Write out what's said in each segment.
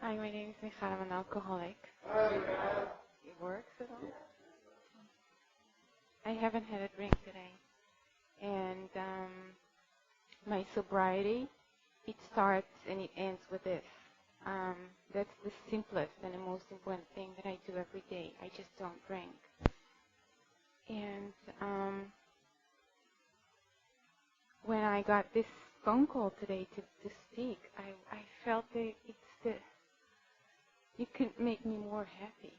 Hi, my name is Michal. I'm an alcoholic. It works at all? I haven't had a drink today. And my sobriety, it starts and it ends with this. That's the simplest and the most important thing that I do every day. I just don't drink. And when I got this phone call today to speak, I felt that you could make me more happy.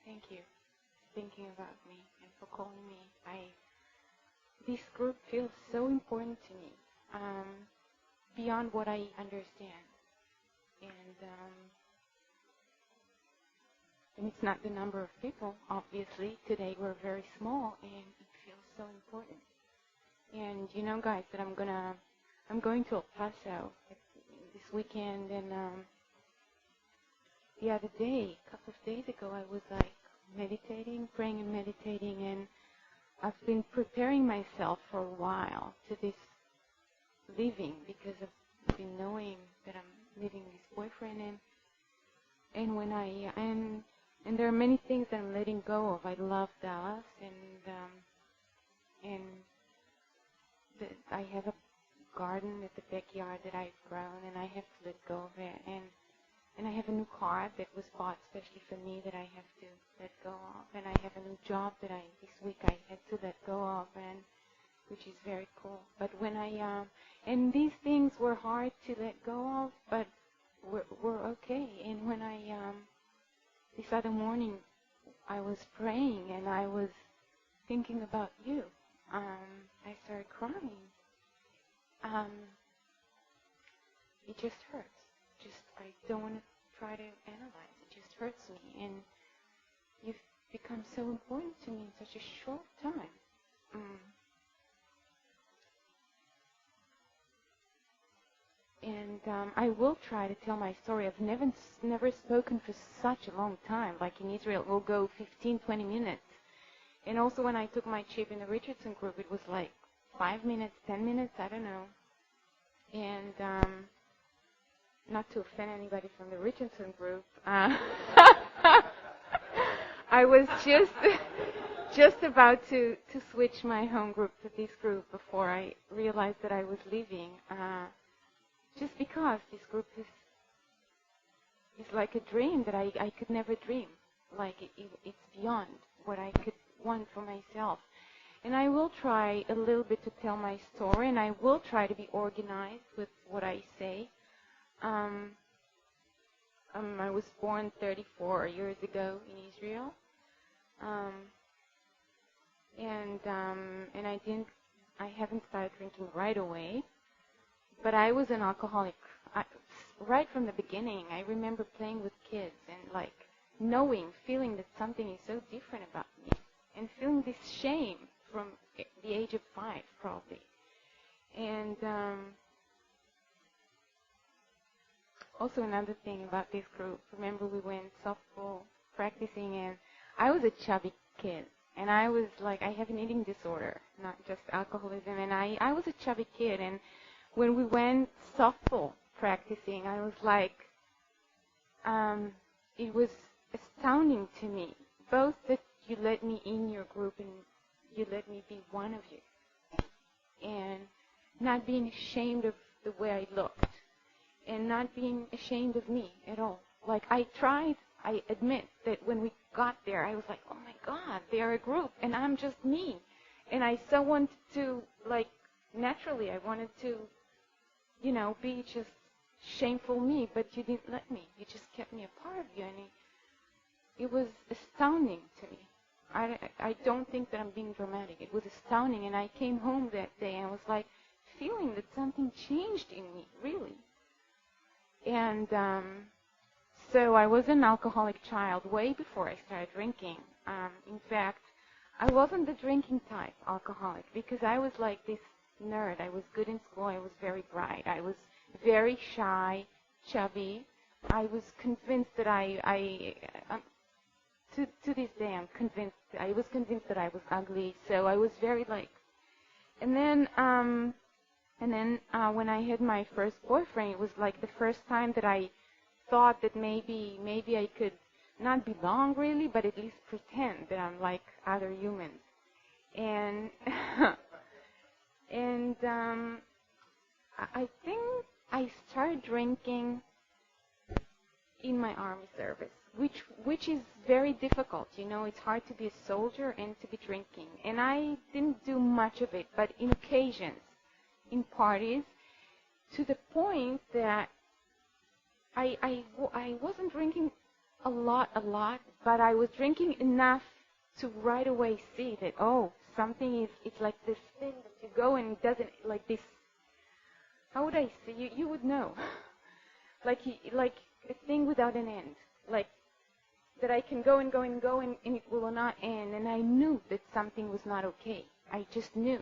Thank you for thinking about me and for calling me. This group feels so important to me, beyond what I understand. And it's not the number of people, obviously. Today we're very small, and it feels so important. And you know, guys, that I'm going to El Paso this weekend, and the other day, a couple of days ago, I was like meditating, praying and meditating, and I've been preparing myself for a while to this leaving because I've been knowing that I'm leaving this boyfriend, and when and there are many things that I'm letting go of. I love Dallas, and I have a garden at the backyard that I've grown, and I have to let go of it, and I have a new car that was bought especially for me that I have to let go of, and I have a new job that this week I had to let go of, and which is very cool. But when and these things were hard to let go of, but were okay. And when this other morning I was praying and I was thinking about you, I started crying. It just hurts. I don't want to try to analyze. It just hurts me. And you've become so important to me in such a short time. And I will try to tell my story. I've never spoken for such a long time. Like in Israel, we'll go 15, 20 minutes. And also when I took my chip in the Richardson group, it was like 5 minutes, 10 minutes, I don't know. And not to offend anybody from the Richardson group, I was just about to switch my home group to this group before I realized that I was leaving. Just because this group is like a dream that I could never dream. Like it's beyond what I could want for myself. And I will try a little bit to tell my story, and I will try to be organized with what I say. I was born 34 years ago in Israel, and I haven't started drinking right away, but I was an alcoholic right from the beginning. I remember playing with kids and like feeling that something is so different about me, and feeling this shame from the age of 5 probably, and also another thing about this group, remember we went softball practicing, and I was a chubby kid, and I was like, I have an eating disorder, not just alcoholism, and I was a chubby kid, and when we went softball practicing, I was like, it was astounding to me, both that you let me in your group and you let me be one of you, and not being ashamed of the way I looked, and not being ashamed of me at all. Like I admit that when we got there, I was like, oh my God, they are a group, and I'm just me. And I so wanted to, like, naturally, I wanted to, be just shameful me, but you didn't let me. You just kept me a part of you, and it was astounding to me. I don't think that I'm being dramatic. It was astounding, and I came home that day, and I was like, feeling that something changed in me, really. And so I was an alcoholic child way before I started drinking. In fact, I wasn't the drinking type alcoholic because I was like this nerd. I was good in school. I was very bright. I was very shy, chubby. I was convinced that to this day I was convinced that I was ugly. So I was very like, and then when I had my first boyfriend, it was like the first time that I thought that maybe I could not belong really, but at least pretend that I'm like other humans. And and I think I started drinking in my army service, which is very difficult. You know, it's hard to be a soldier and to be drinking. And I didn't do much of it, but in occasions, in parties, to the point that I wasn't drinking a lot, but I was drinking enough to right away see that, oh, something is, it's like this thing that you go and it doesn't, like this, how would I say, you would know, like a thing without an end, like that I can go and go and go and it will not end, and I knew that something was not okay. I just knew.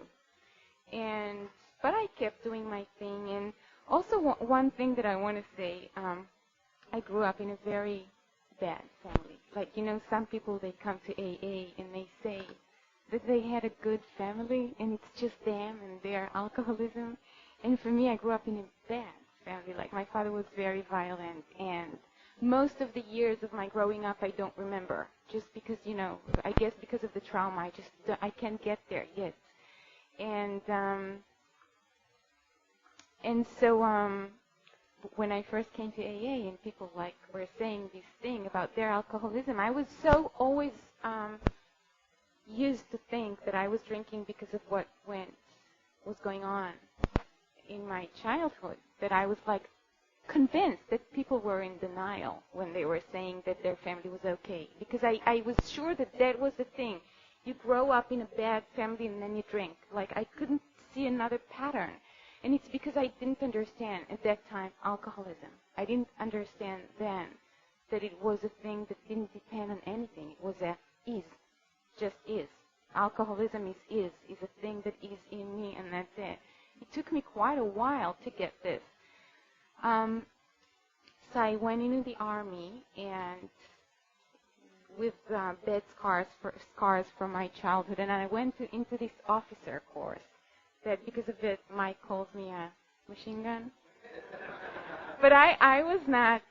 But I kept doing my thing. And also one thing that I want to say, I grew up in a very bad family. Like, you know, some people, they come to AA and they say that they had a good family and it's just them and their alcoholism. And for me, I grew up in a bad family. Like, my father was very violent, and most of the years of my growing up I don't remember, just because, you know, I guess because of the trauma, I can't get there yet. And so when I first came to AA and people like were saying this thing about their alcoholism, I was so always used to think that I was drinking because of what was going on in my childhood, that I was like convinced that people were in denial when they were saying that their family was okay, because I was sure that that was the thing. You grow up in a bad family and then you drink. Like, I couldn't see another pattern. And it's because I didn't understand at that time alcoholism. I didn't understand then that it was a thing that didn't depend on anything. It was just is. Alcoholism is a thing that is in me, and that's it. It took me quite a while to get this. So I went into the army, and with bed scars from my childhood, and I went into this officer course. That because of it, Mike calls me a machine gun. But I was not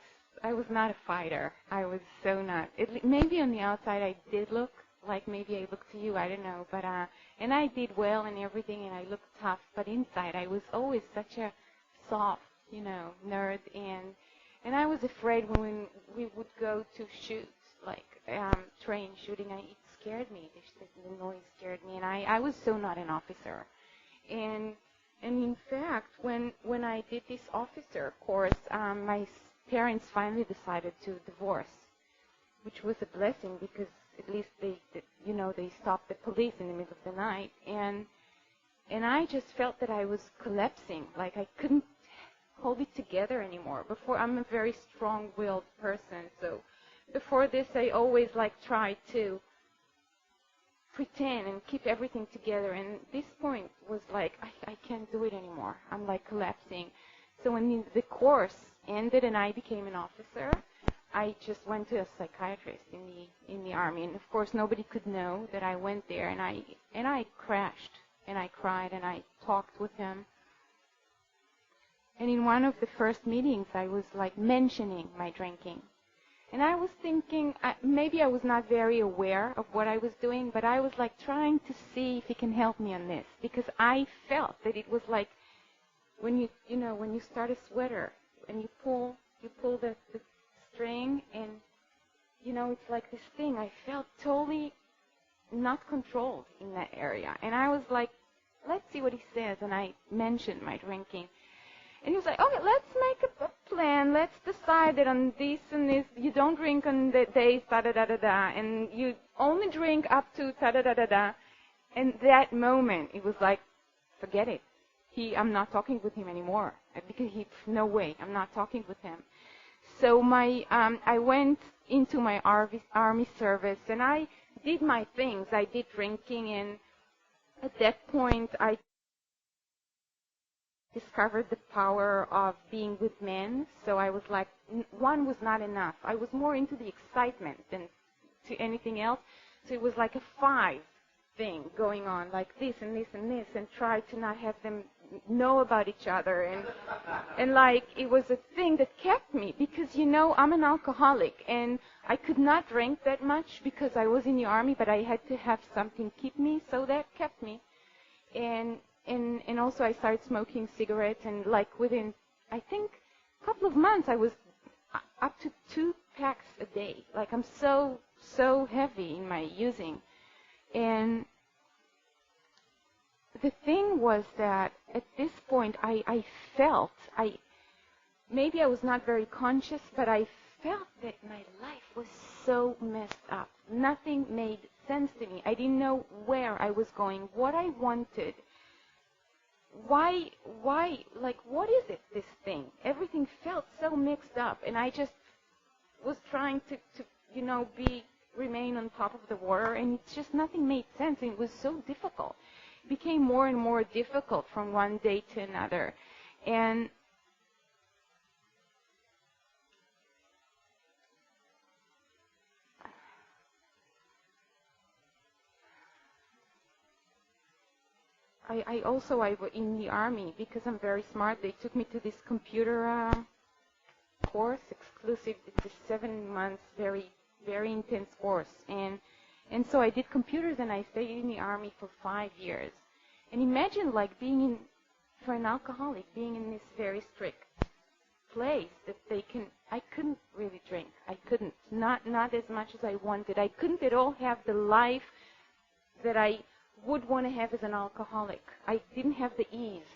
a fighter. I was so not. Maybe on the outside I did look like maybe I looked to you. I don't know. But and I did well and everything, and I looked tough. But inside I was always such a soft, you know, nerd, and I was afraid when we would go to shoot, like train shooting. It scared me. The noise scared me, and I was so not an officer. And in fact, when I did this officer course, my parents finally decided to divorce, which was a blessing because at least they stopped the police in the middle of the night. And I just felt that I was collapsing, like I couldn't hold it together anymore. Before, I'm a very strong-willed person, so before this I always tried to pretend and keep everything together, and this point was like I can't do it anymore. I'm like collapsing. So when the course ended and I became an officer, I just went to a psychiatrist in the army, and of course nobody could know that I went there, and I crashed and I cried and I talked with him. And in one of the first meetings I was like mentioning my drinking. And I was thinking, maybe I was not very aware of what I was doing, but I was like trying to see if he can help me on this, because I felt that it was like when you start a sweater and you pull the string, and it's like this thing. I felt totally not controlled in that area, and I was like, let's see what he says. And I mentioned my drinking. And he was like, okay, let's make a plan. Let's decide that on this and this, you don't drink on the days, da-da-da-da-da, and you only drink up to da-da-da-da-da. And that moment, it was like, forget it. I'm not talking with him anymore. Because no way, I'm not talking with him. So I went into my army service, and I did my things. I did drinking, and at that point, I discovered the power of being with men. So I was like, one was not enough. I was more into the excitement than to anything else. So it was like a 5 thing going on, like this and this and this, and try to not have them know about each other, and like it was a thing that kept me, because I'm an alcoholic and I could not drink that much because I was in the army, but I had to have something keep me, so that kept me. And also I started smoking cigarettes, and like within, I think, a couple of months I was up to 2 packs a day. Like I'm so heavy in my using. And the thing was that at this point I felt, maybe I was not very conscious, but I felt that my life was so messed up. Nothing made sense to me. I didn't know where I was going, what I wanted. Why, like, what is it, this thing? Everything felt so mixed up, and I just was trying to remain on top of the water, and it's just nothing made sense, and it was so difficult. It became more and more difficult from one day to another. And I also was in the army, because I'm very smart. They took me to this computer course, exclusive. It's a 7 months, very, very intense course. And so I did computers, and I stayed in the army for 5 years. And imagine, like, for an alcoholic, being in this very strict place that I couldn't really drink. I couldn't, not as much as I wanted. I couldn't at all have the life that I would want to have as an alcoholic. I didn't have the ease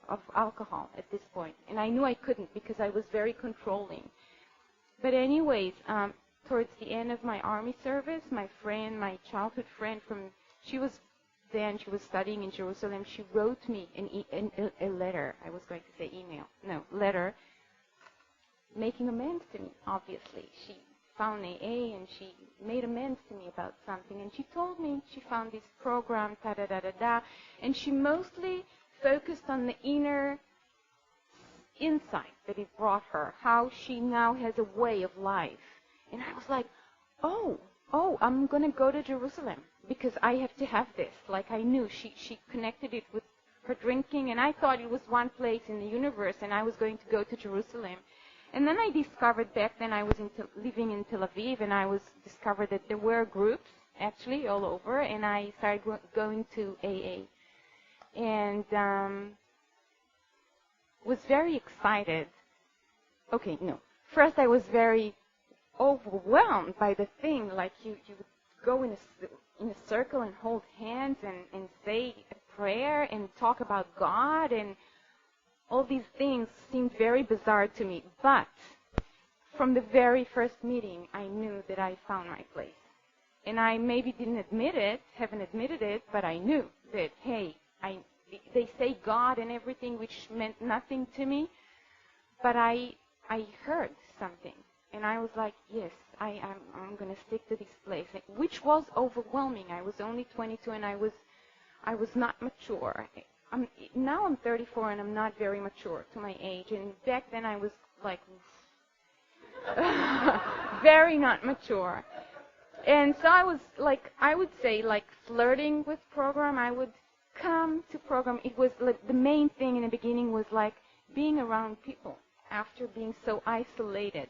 of alcohol at this point, and I knew I couldn't because I was very controlling. But anyways, towards the end of my army service, my childhood friend she was studying in Jerusalem. She wrote me a letter. I was going to say email. No, letter, making amends to me, obviously. She found AA, and she made amends to me about something. And she told me she found this program, da-da-da-da-da, and she mostly focused on the inner insight that it brought her, how she now has a way of life. And I was like, oh, I'm going to go to Jerusalem because I have to have this. Like I knew she connected it with her drinking, and I thought it was one place in the universe, and I was going to go to Jerusalem. And then I discovered, back then I was living in Tel Aviv, and I discovered that there were groups actually all over, and I started going to AA. And was very excited. Okay, no. First I was very overwhelmed by the thing. Like you would go in a circle and hold hands and say a prayer and talk about God, and all these things seemed very bizarre to me. But from the very first meeting, I knew that I found my place. And I maybe haven't admitted it, but I knew that, hey, they say God and everything, which meant nothing to me, but I heard something. And I was like, yes, I'm going to stick to this place, which was overwhelming. I was only 22, and I was not mature. Now I'm 34, and I'm not very mature to my age. And back then I was like very not mature. And so I was like, I would say, like, flirting with program. I would come to program. It was like the main thing in the beginning was like being around people after being so isolated.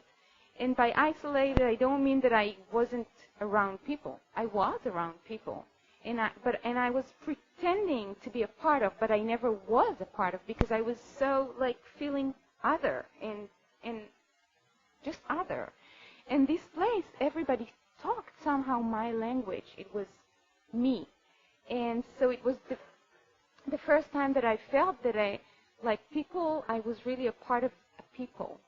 And by isolated, I don't mean that I wasn't around people. I was around people. And I was pretending to be a part of, but I never was a part of, because I was so like feeling other and just other. And this place, everybody talked somehow my language. It was me. And so it was the first time that I felt that I was really a part of people.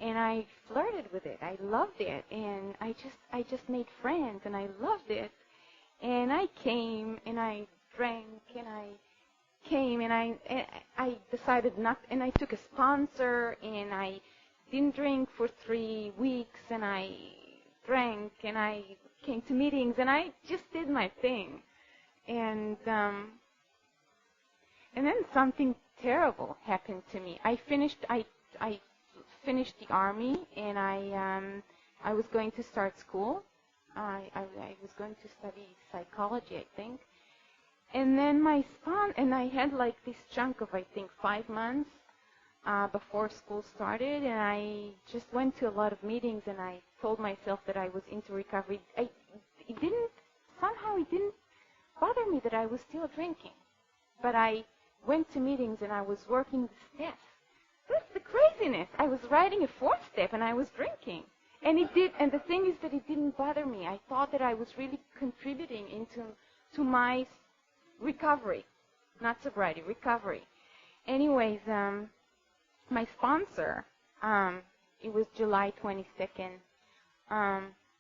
And I flirted with it. I loved it. And I just made friends, and I loved it. And I came, and I drank, and I came, and I decided not, and I took a sponsor, and I didn't drink for 3 weeks, and I drank, and I came to meetings, and I just did my thing. And then something terrible happened to me. I finished the army, and I was going to start school. I was going to study psychology, I think. And then and I had like this chunk of, I think, 5 months before school started, and I just went to a lot of meetings, and I told myself that I was into recovery. It didn't bother me that I was still drinking, but I went to meetings and I was working the steps. That's the craziness. I was writing a fourth step and I was drinking. And and the thing is that it didn't bother me. I thought that I was really contributing to my recovery, not sobriety, recovery. Anyways, my sponsor, it was July 22nd,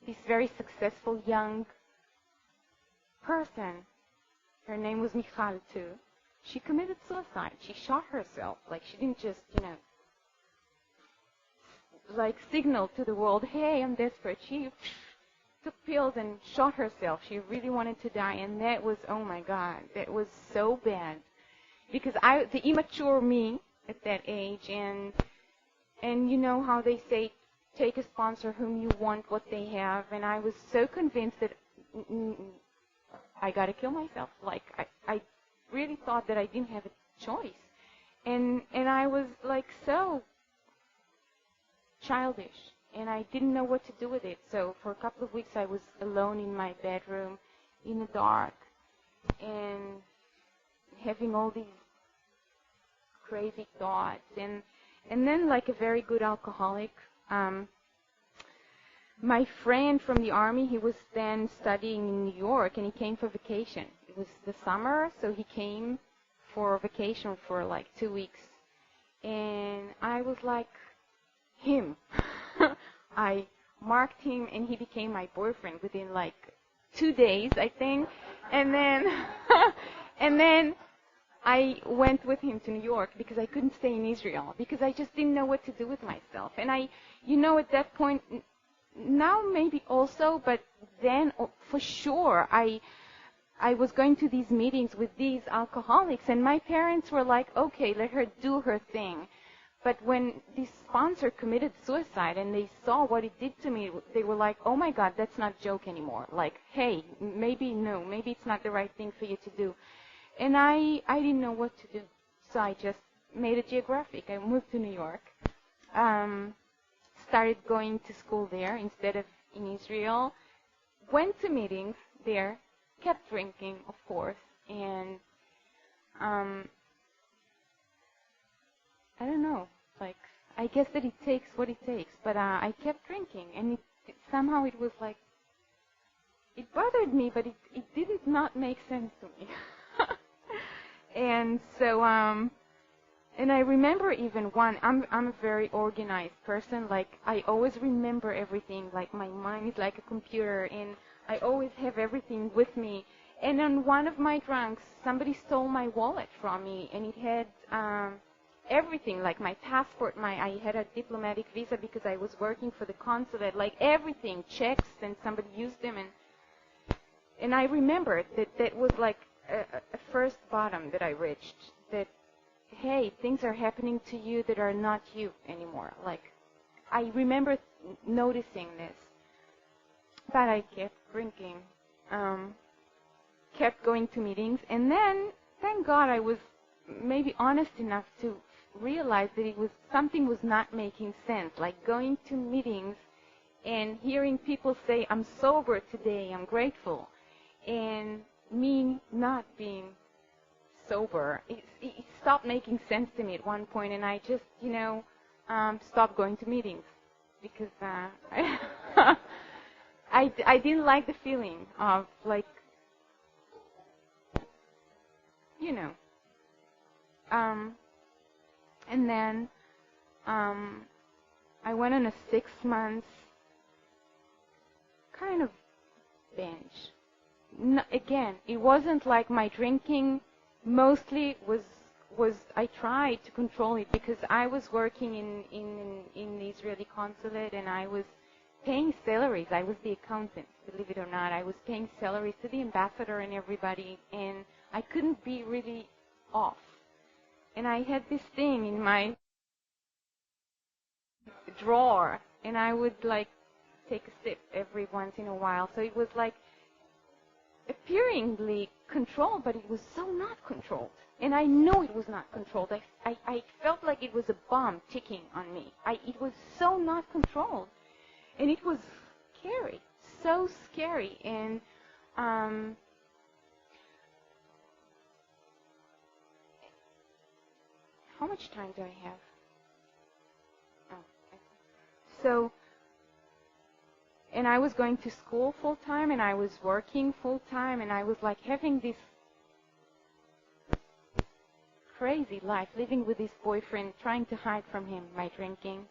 this very successful young person, her name was Michal too, she committed suicide. She shot herself. Like, she didn't just, like signal to the world, hey, I'm desperate. She took pills and shot herself. She really wanted to die, and that was, oh my God, that was so bad. Because the immature me at that age, and you know how they say, take a sponsor whom you want what they have, and I was so convinced that I got to kill myself. Like, I really thought that I didn't have a choice. And I was like so childish, and I didn't know what to do with it. So for a couple of weeks I was alone in my bedroom in the dark and having all these crazy thoughts. And then, like a very good alcoholic, my friend from the army, he was then studying in New York, and he came for vacation. It was the summer, so he came for vacation for like 2 weeks. And I was like him. I marked him, and he became my boyfriend within like 2 days, I think. And then, and then I went with him to New York because I couldn't stay in Israel, because I just didn't know what to do with myself. And at that point, now maybe also, but then for sure, I was going to these meetings with these alcoholics, and my parents were like, okay, let her do her thing. But when this sponsor committed suicide and they saw what it did to me, they were like, oh my God, that's not a joke anymore. Like, hey, maybe it's not the right thing for you to do. And I didn't know what to do. So I just made it geographic. I moved to New York, started going to school there instead of in Israel, went to meetings there, kept drinking, of course, and I don't know, like, I guess that it takes what it takes, but I kept drinking, and somehow it was like, it bothered me, but it didn't not make sense to me. And so, and I remember even I'm a very organized person. Like, I always remember everything. Like, my mind is like a computer, and I always have everything with me. And on one of my drunks, somebody stole my wallet from me, and it had everything, like my passport, I had a diplomatic visa because I was working for the consulate, like everything, checks, and somebody used them. And I remembered that was like a first bottom that I reached, that, hey, things are happening to you that are not you anymore. Like, I remember noticing this, but I kept drinking, kept going to meetings, and then, thank God, I was maybe honest enough to realize that something was not making sense, like going to meetings and hearing people say, I'm sober today, I'm grateful, and me not being sober. It stopped making sense to me at one point, and I just, stopped going to meetings because I didn't like the feeling of, like, and then I went on a 6 months kind of binge. Again, it wasn't like my drinking mostly was I tried to control it because I was working in the Israeli consulate, and I was paying salaries. I was the accountant, believe it or not. I was paying salaries to the ambassador and everybody, and I couldn't be really off. And I had this thing in my drawer, and I would like take a sip every once in a while. So it was like appearingly controlled, but it was so not controlled. And I knew it was not controlled. I felt like it was a bomb ticking on me. It was so not controlled. And it was scary, so scary. And how much time do I have? Oh, okay. So, and I was going to school full time, and I was working full time, and I was like having this crazy life, living with this boyfriend, trying to hide from him my drinking.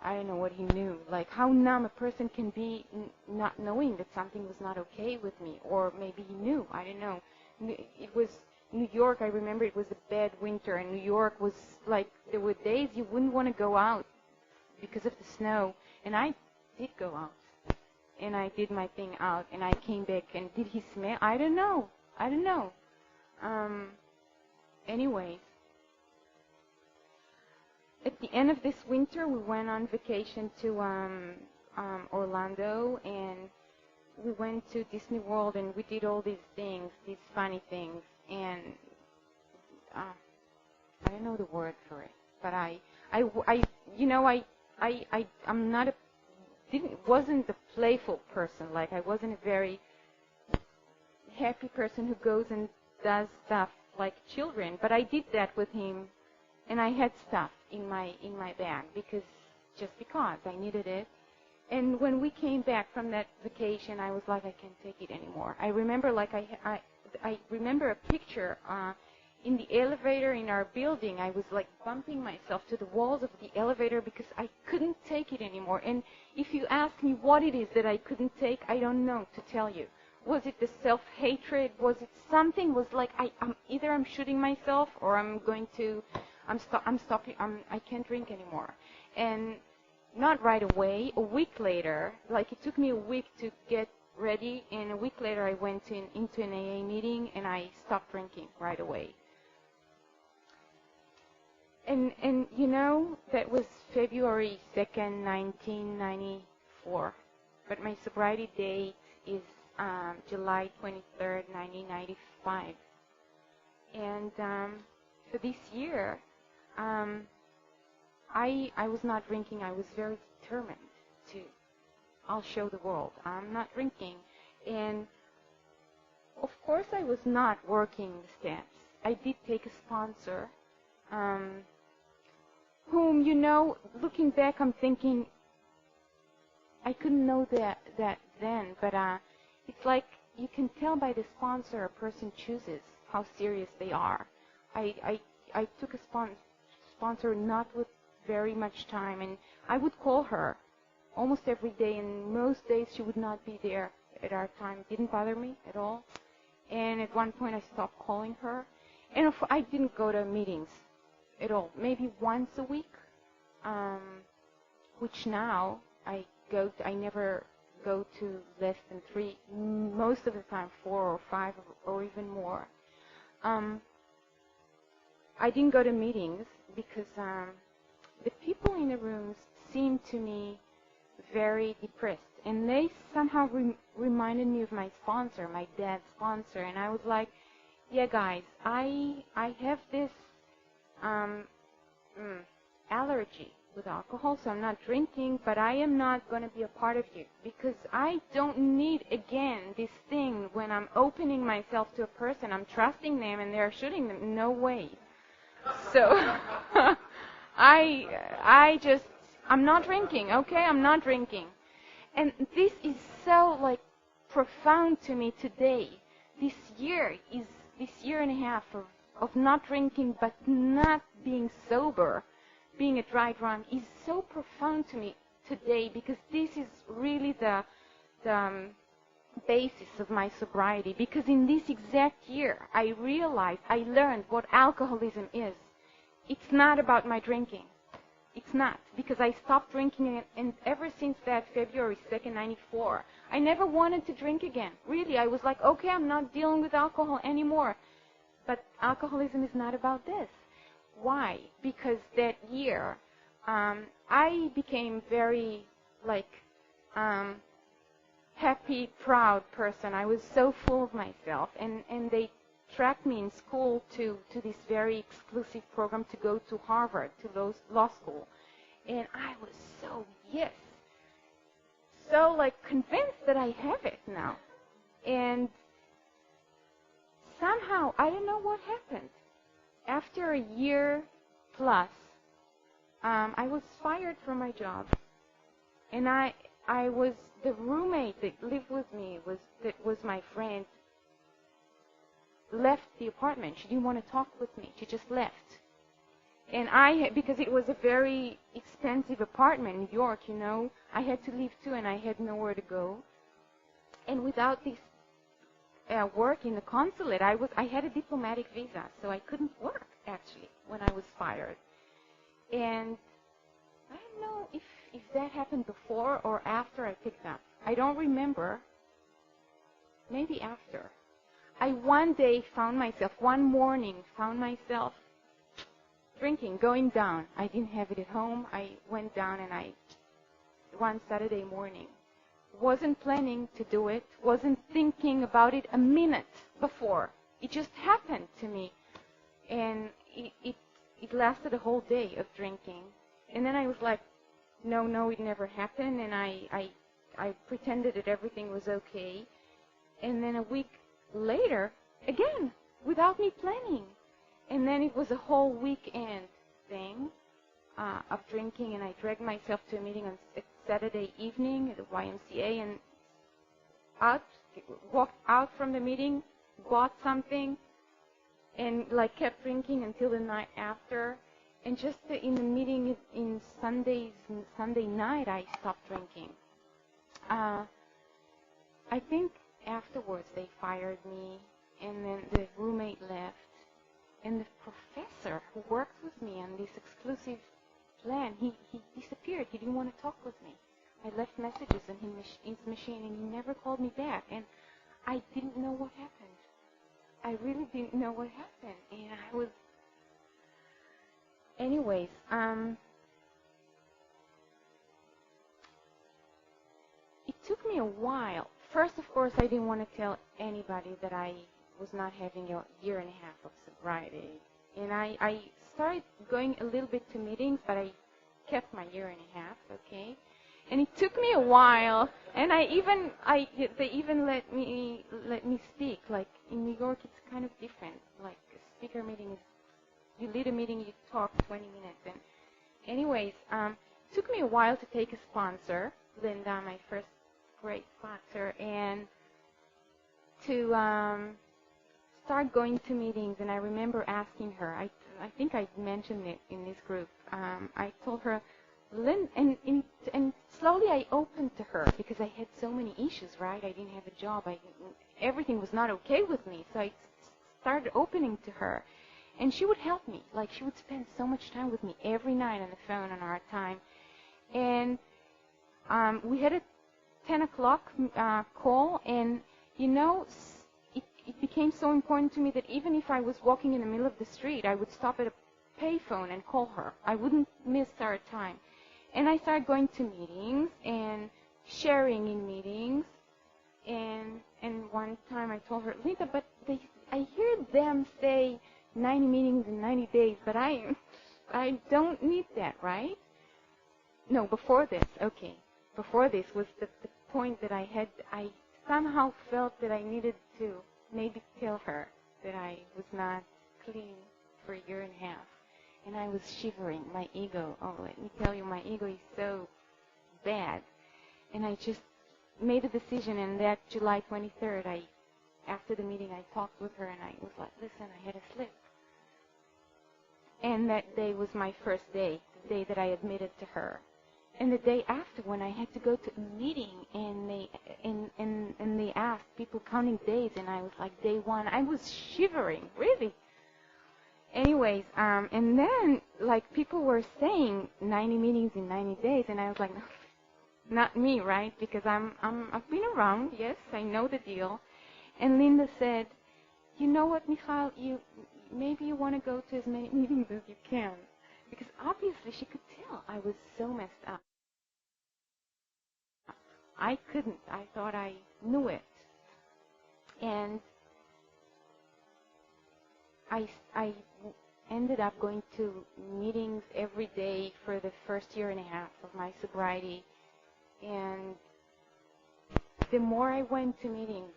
I don't know what he knew, like how numb a person can be not knowing that something was not okay with me, or maybe he knew, I don't know. It was New York, I remember it was a bad winter, and New York was like, there were days you wouldn't want to go out because of the snow, and I did go out, and I did my thing out, and I came back, and did he smell? I don't know. Anyways, at the end of this winter, we went on vacation to Orlando, and we went to Disney World, and we did all these things, these funny things, and I don't know the word for it, but I'm not wasn't a playful person. Like, I wasn't a very happy person who goes and does stuff like children, but I did that with him, and I had stuff in my bag because I needed it. And when we came back from that vacation, I was like, I can't take it anymore. I remember, like, I remember a picture in the elevator in our building. I was like bumping myself to the walls of the elevator because I couldn't take it anymore. And if you ask me what it is that I couldn't take, I don't know to tell you. Was it the self-hatred? Was it something? Was like either I'm shooting myself, or I'm stopping. I can't drink anymore. And not right away. A week later, like it took me a week to get ready, and a week later I went into an AA meeting, and I stopped drinking right away. And you know, that was February 2nd, 1994. But my sobriety date is July 23rd, 1995. And for this year, I was not drinking. I was very determined I'll show the world I'm not drinking. And of course I was not working the steps. I did take a sponsor, whom, you know, looking back, I'm thinking I couldn't know that then, but it's like you can tell by the sponsor a person chooses how serious they are. I took a sponsor not with very much time, and I would call her almost every day, and most days she would not be there at our time. It didn't bother me at all. And at one point I stopped calling her, and I didn't go to meetings at all, maybe once a week, which now I never go to less than 3, most of the time 4 or 5 or even more. I didn't go to meetings because the people in the rooms seemed to me very depressed, and they somehow reminded me of my sponsor, my dad's sponsor, and I was like, yeah, guys, I have this allergy with alcohol, so I'm not drinking, but I am not going to be a part of you, because I don't need, again, this thing when I'm opening myself to a person, I'm trusting them, and they're shooting them. No way. So I'm not drinking, okay? I'm not drinking. And this is so, like, profound to me today. This year and a half of not drinking but not being sober, being a dry drunk, is so profound to me today, because this is really the basis of my sobriety. Because in this exact year, I learned what alcoholism is. It's not about my drinking. It's not, because I stopped drinking, and ever since that February 2nd, 94, I never wanted to drink again. Really, I was like, okay, I'm not dealing with alcohol anymore. But alcoholism is not about this. Why? Because that year, I became very, happy, proud person. I was so full of myself. And they tracked me in school to this very exclusive program to go to Harvard, to law school. And I was so, yes, so like convinced that I have it now. And somehow, I don't know what happened. After a year plus, I was fired from my job. And the roommate that lived with me that was my friend, left the apartment. She didn't want to talk with me. She just left. And because it was a very expensive apartment in New York, you know, I had to leave too, and I had nowhere to go. And without this work in the consulate, I had a diplomatic visa, so I couldn't work actually when I was fired. And I don't know if that happened before or after I picked up. I don't remember. Maybe after. I one morning found myself drinking, going down. I didn't have it at home. I went down and one Saturday morning, wasn't planning to do it, wasn't thinking about it a minute before. It just happened to me. And it lasted a whole day of drinking. And then I was like, no, it never happened. And I pretended that everything was okay. And then a week later, again, without me planning. And then it was a whole weekend thing of drinking, and I dragged myself to a meeting on Saturday evening at the YMCA and walked out from the meeting, bought something, and like kept drinking until the night after. And just in the meeting in Sunday night, I stopped drinking. I think afterwards they fired me, and then the roommate left, and the professor who worked with me on this exclusive plan, he disappeared. He didn't want to talk with me. I left messages in his machine, and he never called me back, and I didn't know what happened. I really didn't know what happened, and I was... Anyways, it took me a while. First, of course, I didn't want to tell anybody that I was not having a year and a half of sobriety. And I started going a little bit to meetings, but I kept my year and a half, okay? And it took me a while, and they even let me speak. Like in New York, it's kind of different. Like a speaker meeting is, you lead a meeting, you talk 20 minutes. And anyways, it took me a while to take a sponsor, Linda, my first great sponsor, and to start going to meetings. And I remember asking her, I think I mentioned it in this group. I told her, Lynn, and slowly I opened to her because I had so many issues, right? I didn't have a job. Everything was not okay with me. So I started opening to her. And she would help me. Like, she would spend so much time with me every night on the phone on our time. And we had a 10 o'clock call, and, you know, it became so important to me that even if I was walking in the middle of the street, I would stop at a payphone and call her. I wouldn't miss our time. And I started going to meetings and sharing in meetings. And one time I told her, Linda, but I hear them say 90 meetings in 90 days, but I don't need that, right? No, before this, okay. Before this was the point that I somehow felt that I needed to maybe tell her that I was not clean for a year and a half. And I was shivering, my ego. Oh, let me tell you, my ego is so bad. And I just made a decision, and that July 23rd, after the meeting, I talked with her, and I was like, listen, I had a slip. And that day was my first day, the day that I admitted to her. And the day after, when I had to go to a meeting, and they asked people counting days, and I was like, day one, I was shivering, really. Anyways, and then, like, people were saying 90 meetings in 90 days, and I was like, no, not me, right? Because I've been around, yes, I know the deal. And Linda said, you know what, Michal, maybe you want to go to as many meetings as you can. Because obviously she could tell I was so messed up. I couldn't. I thought I knew it. And I ended up going to meetings every day for the first year and a half of my sobriety. And the more I went to meetings,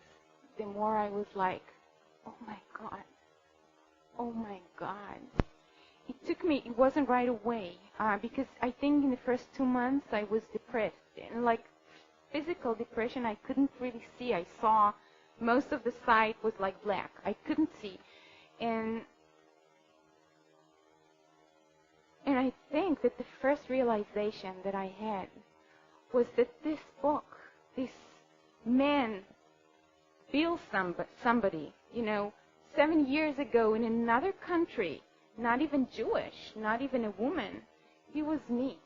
the more I was like, oh my God, oh my God. It took me, it wasn't right away, because I think in the first 2 months I was depressed. And like physical depression, I couldn't really see. I saw most of the side was like black. I couldn't see. And I think that the first realization that I had was that this book, this man, Bill somebody, 7 years ago in another country, not even Jewish, not even a woman, he was me.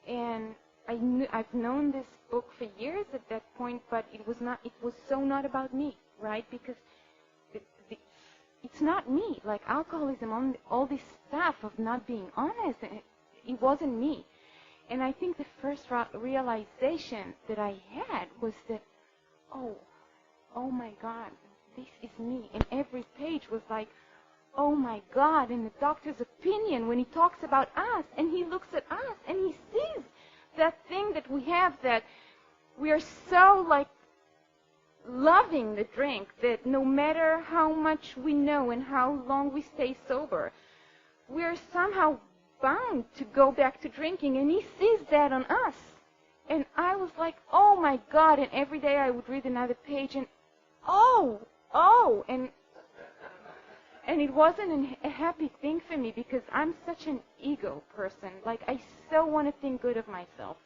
And I've known this book for years at that point, but it was so not about me, right? Because it's not me. Like alcoholism, all this stuff of not being honest, it wasn't me. And I think the first realization that I had was that, oh my God, this is me. And every page was like, oh my God, in the doctor's opinion, when he talks about us, and he looks at us, and he sees that thing that we have, that we are so like loving the drink, that no matter how much we know and how long we stay sober, we are somehow bound to go back to drinking, and he sees that on us. And I was like, oh my God, and every day I would read another page, and and it wasn't a happy thing for me, because I'm such an ego person. Like, I so want to think good of myself.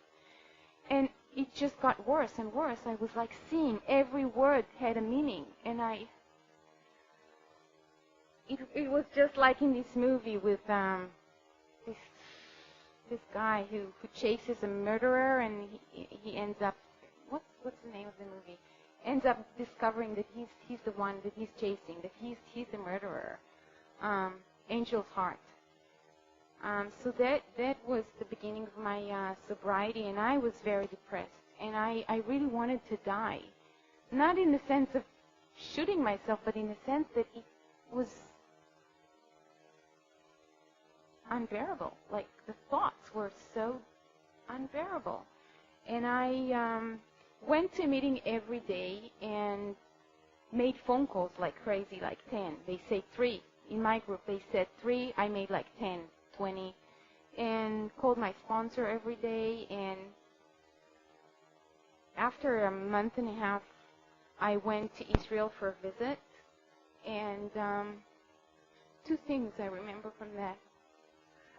And it just got worse and worse. I was like seeing every word had a meaning, and it was just like in this movie with this guy who chases a murderer, and he ends up, what's the name of the movie? Ends up discovering that he's the one that he's chasing, that he's the murderer. Angel's Heart. So that was the beginning of my sobriety, and I was very depressed, and I really wanted to die. Not in the sense of shooting myself, but in the sense that it was unbearable. Like, the thoughts were so unbearable. And I went to a meeting every day and made phone calls like crazy, like 10. They say 3. In my group, they said 3. I made like 10, 20. And called my sponsor every day. And after a month and a half, I went to Israel for a visit. And 2 things I remember from that.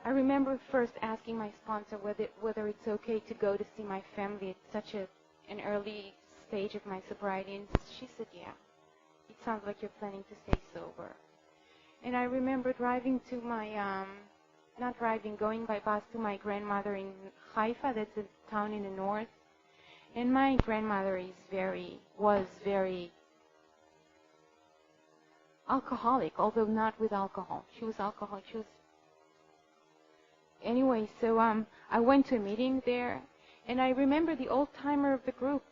I remember first asking my sponsor whether it's okay to go to see my family at such an early stage of my sobriety, and she said, yeah, it sounds like you're planning to stay sober. And I remember driving to my, going by bus to my grandmother in Haifa, that's a town in the north, and my grandmother was very alcoholic, although not with alcohol. She was alcoholic. Anyway, so I went to a meeting there, and I remember the old-timer of the group,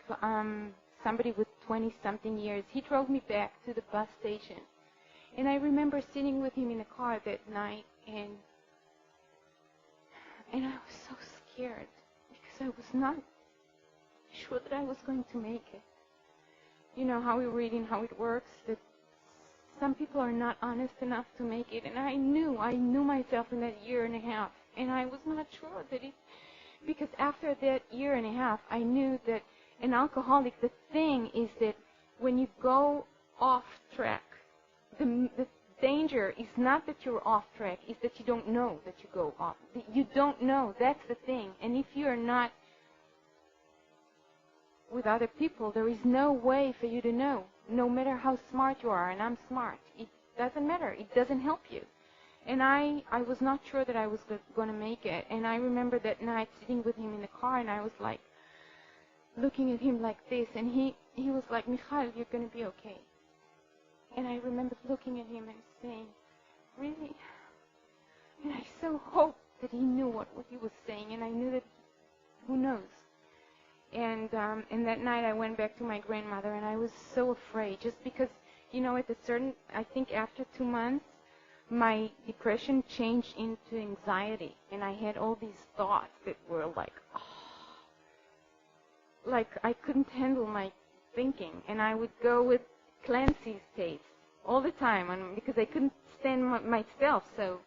somebody with 20-something years. He drove me back to the bus station, and I remember sitting with him in the car that night, and I was so scared because I was not sure that I was going to make it. You know how we're reading how it works, that some people are not honest enough to make it, and I knew myself in that year and a half. And I was not sure that because after that year and a half, I knew that an alcoholic, the thing is that when you go off track, the danger is not that you're off track, is that you don't know that you go off. You don't know, that's the thing. And if you're not with other people, there is no way for you to know, no matter how smart you are, and I'm smart. It doesn't matter. It doesn't help you. And I was not sure that I was going to make it. And I remember that night sitting with him in the car, and I was like looking at him like this, and he was like, Michal, you're going to be okay. And I remember looking at him and saying, really? And I so hoped that he knew what he was saying, and I knew that, who knows. And that night I went back to my grandmother, and I was so afraid, just because, at a certain, I think after 2 months, my depression changed into anxiety, and I had all these thoughts that were like I couldn't handle my thinking, and I would go with Clancy's tapes all the time, because I couldn't stand myself, so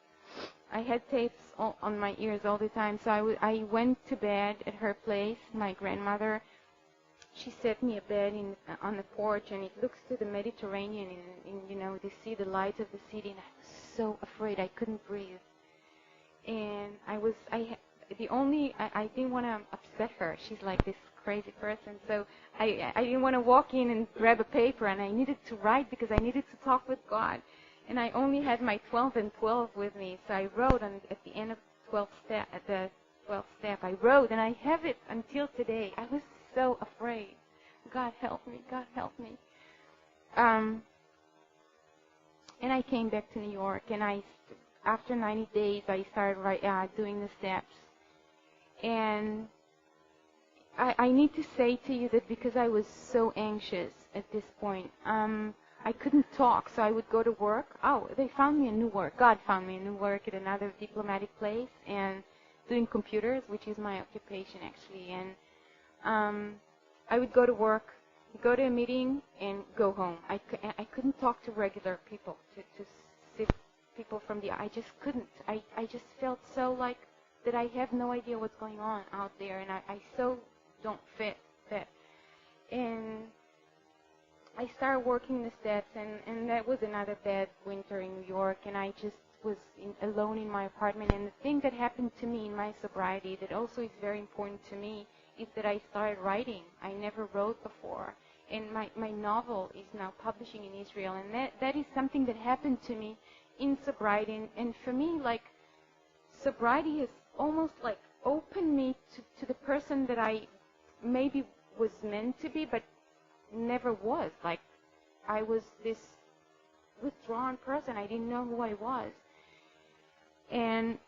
I had tapes on my ears all the time. So I went to bed at her place, my grandmother. She set me a bed on the porch, and it looks to the Mediterranean, and to see the lights of the city, and I was so afraid I couldn't breathe. And I didn't want to upset her. She's like this crazy person, so I didn't want to walk in and grab a paper, and I needed to write because I needed to talk with God. And I only had my 12 and 12 with me, so I wrote at the end of the 12th step, I wrote, and I have it until today. I was so afraid. God help me, God help me. And I came back to New York, and after 90 days, I started doing the steps. And I need to say to you that because I was so anxious at this point, I couldn't talk, so I would go to work. Oh, they found me a new work. God found me a new work at another diplomatic place, and doing computers, which is my occupation actually. And I would go to work, go to a meeting, and go home. I couldn't talk to regular people, to sit people from I just couldn't. I just felt so like that I have no idea what's going on out there, and I so don't fit that. And I started working the steps, and that was another bad winter in New York, and I just was alone in my apartment. And the thing that happened to me in my sobriety that also is very important to me is that I started writing. I never wrote before, and my novel is now publishing in Israel, and that is something that happened to me in sobriety. And for me, like, sobriety has almost like opened me to the person that I maybe was meant to be, but never was. Like, I was this withdrawn person. I didn't know who I was. And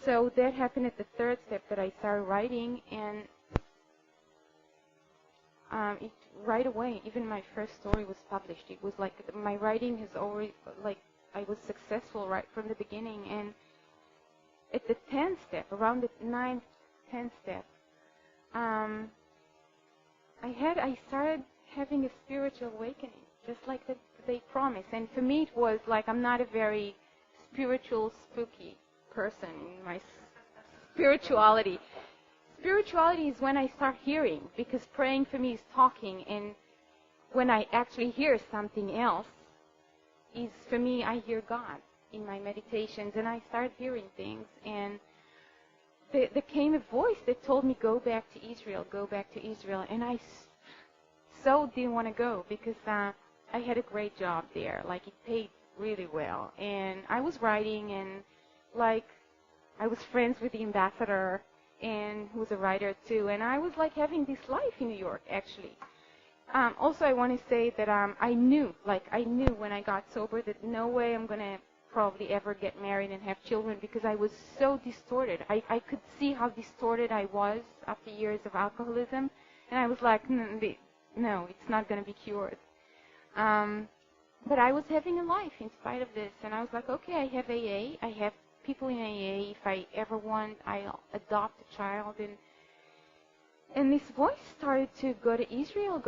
so that happened at the third step, that I started writing, and right away, even my first story was published. It was like my writing has already, like, I was successful right from the beginning. And at the 10th step, around the 9th, 10th step, I started having a spiritual awakening, just like they promised. And for me, it was like, I'm not a very spiritual, spooky person in my spirituality. Spirituality is when I start hearing, because praying for me is talking, and when I actually hear something else, is for me, I hear God in my meditations, and I start hearing things, and there came a voice that told me, go back to Israel, go back to Israel. And I so didn't want to go, because I had a great job there. Like, it paid really well. And I was writing, and like, I was friends with the ambassador, and who was a writer too. And I was like having this life in New York, actually. Also, I want to say that I knew when I got sober that no way I'm going to probably ever get married and have children, because I was so distorted. I could see how distorted I was after years of alcoholism, and I was like, no, it's not going to be cured. But I was having a life in spite of this, and I was like, okay, I have AA, I have people in AA. If I ever want, I'll adopt a child. And this voice started to go to Israel,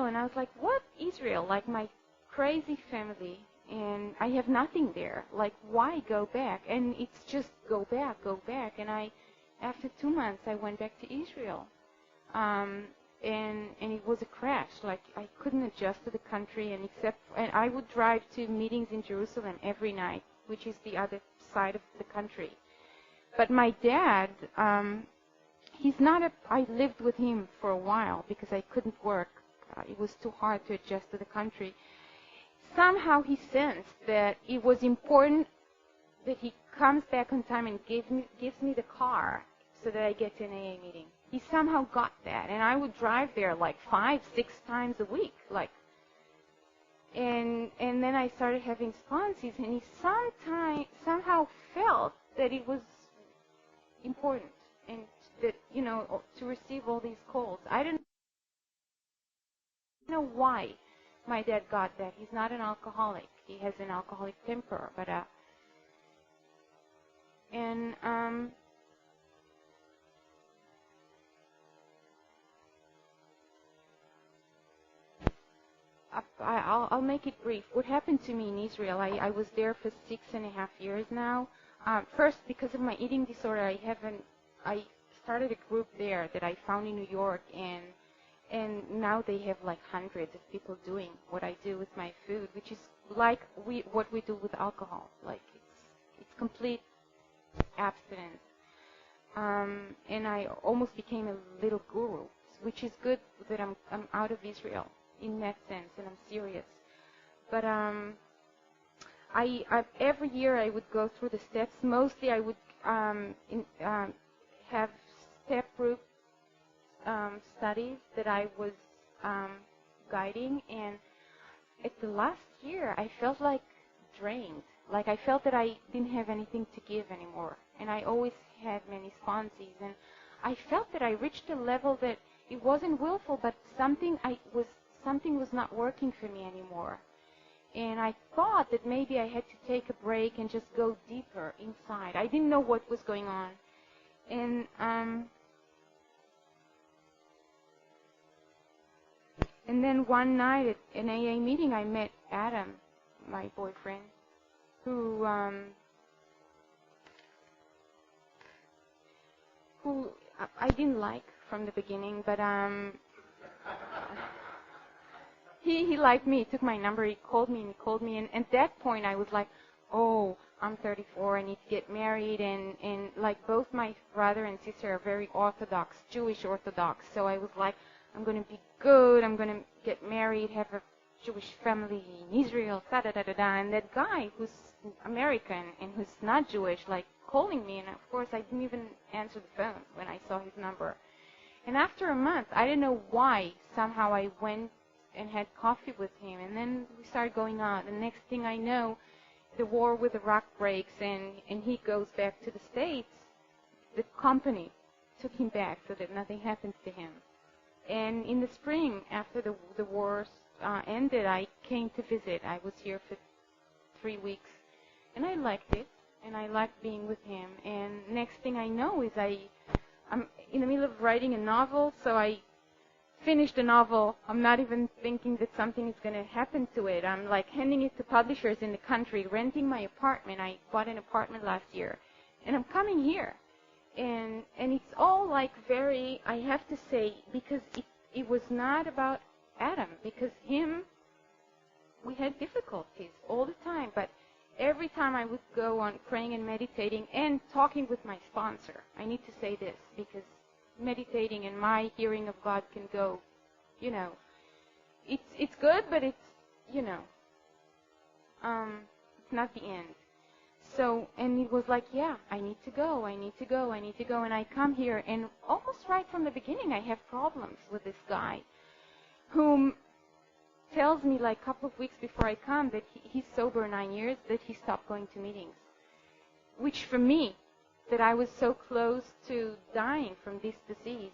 and I was like, what Israel? Like, my crazy family, and I have nothing there. Like, why go back? And it's just go back. And after 2 months, I went back to Israel. And it was a crash. Like, I couldn't adjust to the country, and I would drive to meetings in Jerusalem every night, which is the other side of the country. But my dad, I lived with him for a while because I couldn't work. It was too hard to adjust to the country. Somehow he sensed that it was important that he comes back on time and gives me the car so that I get to an AA meeting. He somehow got that, and I would drive there like 5-6 times a week, like. And then I started having sponsors, and he somehow felt that it was important, and that, to receive all these calls. I don't know why my dad got that. He's not an alcoholic. He has an alcoholic temper, but I'll make it brief. What happened to me in Israel, I was there for 6.5 years now. First, because of my eating disorder, I started a group there that I found in New York, and now they have like hundreds of people doing what I do with my food, which is like what we do with alcohol. Like it's complete abstinence. And I almost became a little guru, which is good that I'm out of Israel in that sense, and I'm serious. But I every year I would go through the steps. Mostly I would have step group studies that I was guiding, and at the last year I felt like drained. Like I felt that I didn't have anything to give anymore, and I always had many sponsees, and I felt that I reached a level that it wasn't willful, but something was not working for me anymore. And I thought that maybe I had to take a break and just go deeper inside. I didn't know what was going on. And then one night at an AA meeting, I met Adam, my boyfriend, who I didn't like from the beginning, but he liked me. He took my number. He called me, and at that point I was like, oh, I'm 34. I need to get married, and like both my brother and sister are very Orthodox, Jewish Orthodox. So I was like, I'm going to be good. I'm going to get married, have a Jewish family in Israel, da da da da da. And that guy who's American and who's not Jewish, like calling me, and of course I didn't even answer the phone when I saw his number. And after a month, I didn't know why, somehow I went and had coffee with him, and then we started going out. And next thing I know, the war with Iraq breaks, and he goes back to the States. The company took him back so that nothing happens to him. And in the spring, after the war ended, I came to visit. I was here for 3 weeks, and I liked it, and I liked being with him. And next thing I know is I'm in the middle of writing a novel, so I finished the novel. I'm not even thinking that something is going to happen to it. I'm like handing it to publishers in the country, renting my apartment. I bought an apartment last year, and I'm coming here. And it's all like very, I have to say, because it was not about Adam, because we had difficulties all the time, but every time I would go on praying and meditating and talking with my sponsor. I need to say this, because meditating and my hearing of God can go, it's good, but it's not the end. So, and it was like, yeah, I need to go, and I come here, and almost right from the beginning, I have problems with this guy, whom tells me like a couple of weeks before I come that he's sober 9 years, that he stopped going to meetings, which for me, that I was so close to dying from this disease,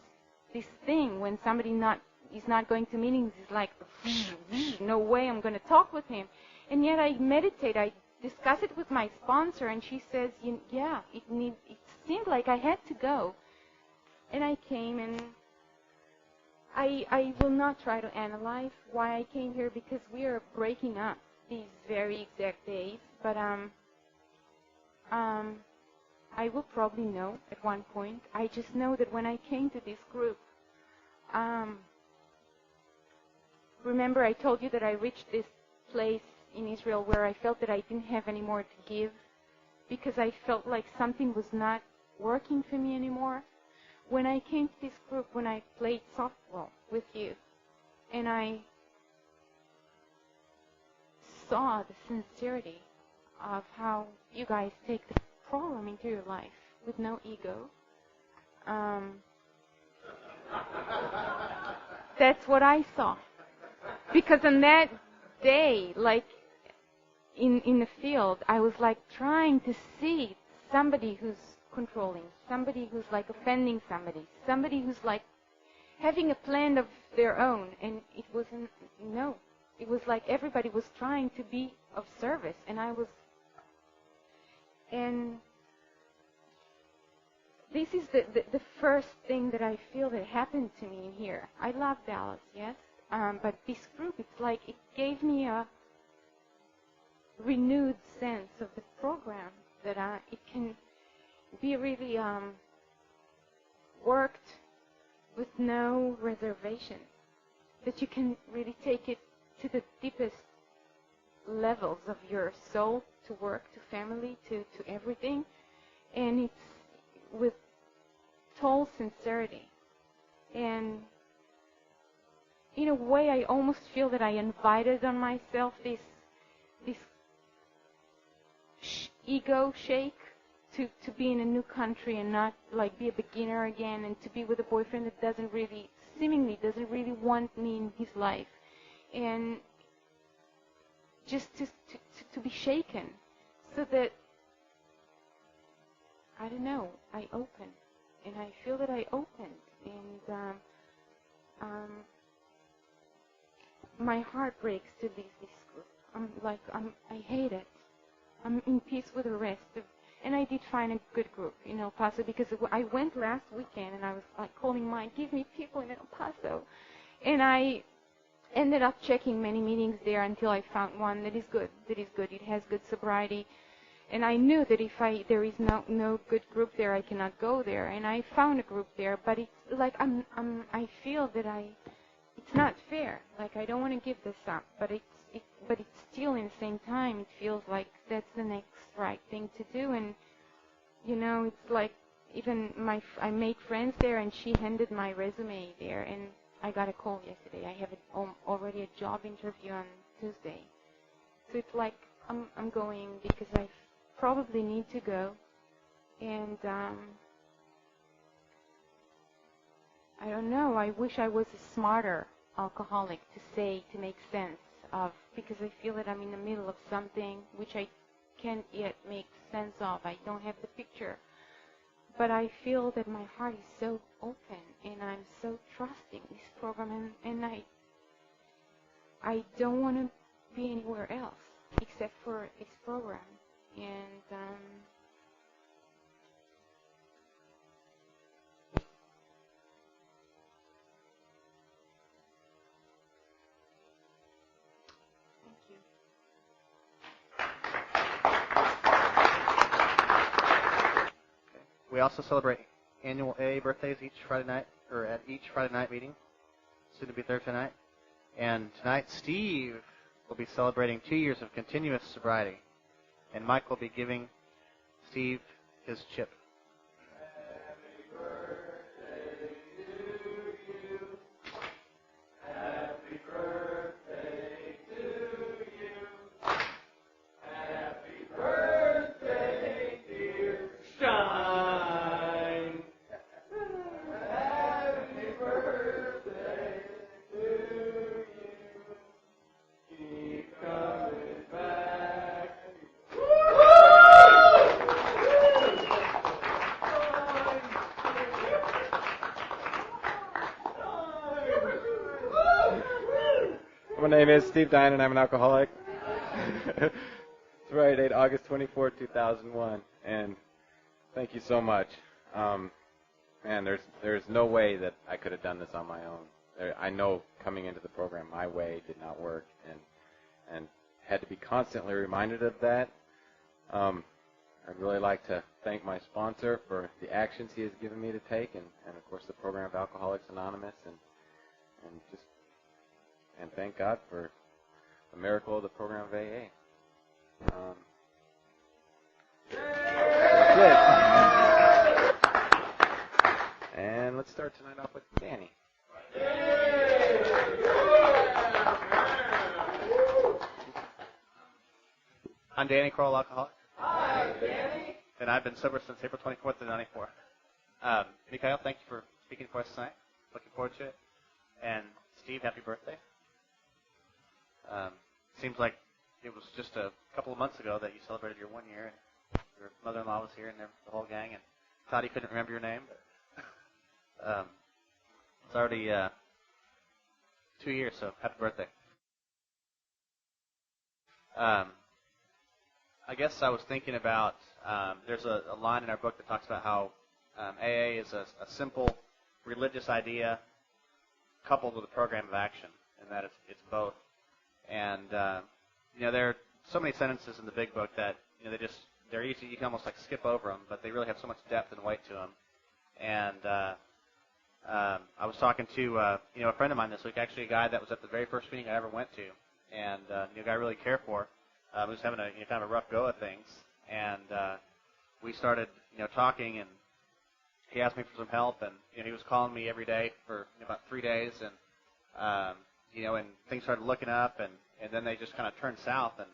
this thing, when somebody is not going to meetings, is like, no way I'm going to talk with him. And yet I meditate, I discuss it with my sponsor, and she says, yeah, it seemed like I had to go. And I came, and I will not try to analyze why I came here, because we are breaking up these very exact days, but I will probably know at one point. I just know that when I came to this group, remember I told you that I reached this place in Israel where I felt that I didn't have any more to give, because I felt like something was not working for me anymore. When I came to this group, when I played softball with you, and I saw the sincerity of how you guys take the problem into your life with no ego, that's what I saw. Because on that day, like in the field, I was like trying to see somebody who's controlling, somebody who's like offending somebody who's like having a plan of their own. And it wasn't, no. It was like everybody was trying to be of service, and this is the first thing that I feel that happened to me in here. I love Dallas, yes, but this group, it's like it gave me a renewed sense of the program, that it can be really worked with no reservation, that you can really take it to the deepest levels of your soul, to work, to family, to everything, and it's with total sincerity. And in a way, I almost feel that I invited on myself this ego shake to be in a new country and not like be a beginner again, and to be with a boyfriend that seemingly doesn't really want me in his life, and just to be shaken, so that, I don't know, I opened, and I feel that I opened, and my heart breaks to leave this group. I hate it. I'm in peace with the rest and I did find a good group in El Paso, because I went last weekend and I was like calling mine, give me people in El Paso, and I ended up checking many meetings there until I found one that is good. It has good sobriety, and I knew that if there is no good group there, I cannot go there, and I found a group there. But it's like I feel that it's not fair. Like, I don't want to give this up, but it's still, in the same time, it feels like that's the next right thing to do. And it's like, even I make friends there, and she handed my resume there, and I got a call yesterday. I have already a job interview on Tuesday. So it's like I'm going because I probably need to go, and I don't know. I wish I was a smarter alcoholic to make sense of, because I feel that I'm in the middle of something which I can't yet make sense of. I don't have the picture. But I feel that my heart is so open, and I'm so trusting this program, and I don't want to be anywhere else except for this program. And thank you. We also celebrate annual AA birthdays each Friday night, or at each Friday night meeting, soon to be Thursday night. And tonight, Steve will be celebrating 2 years of continuous sobriety, and Mike will be giving Steve his chip. Happy birthday to you. Happy birthday to you. Happy birthday, dear Stein. Happy birthday to you. Keep coming back. My name is Steve Dine, and I'm an alcoholic. Sobriety date August 24, 2001, and thank you so much. Man, there's no way that I could have done this on my own. I know coming into the program, my way did not work, and had to be constantly reminded of that. I'd really like to thank my sponsor for the actions he has given me to take, and of course the program of Alcoholics Anonymous, and thank God for the miracle of the program of AA. That's it. And let's start tonight off with Danny. I'm Danny Kroll, alcoholic. Hi, Danny. And I've been sober since April 24th of 94. Michal, thank you for speaking for us tonight. Looking forward to it. And Steve, happy birthday. Seems like it was just a couple of months ago that you celebrated your 1 year, and your mother-in-law was here, and the whole gang. And thought he couldn't remember your name. But, it's already 2 years, so happy birthday. I guess I was thinking about, there's a line in our book that talks about how AA is a simple religious idea coupled with a program of action, and that it's both. And, there are so many sentences in the big book that, they're easy, you can almost like skip over them, but they really have so much depth and weight to them. And I was talking to, a friend of mine this week, actually a guy that was at the very first meeting I ever went to, and a guy I really care for. Was having a kind of a rough go of things, and we started talking, and he asked me for some help, and he was calling me every day for about 3 days, and and things started looking up, and then they just kind of turned south, and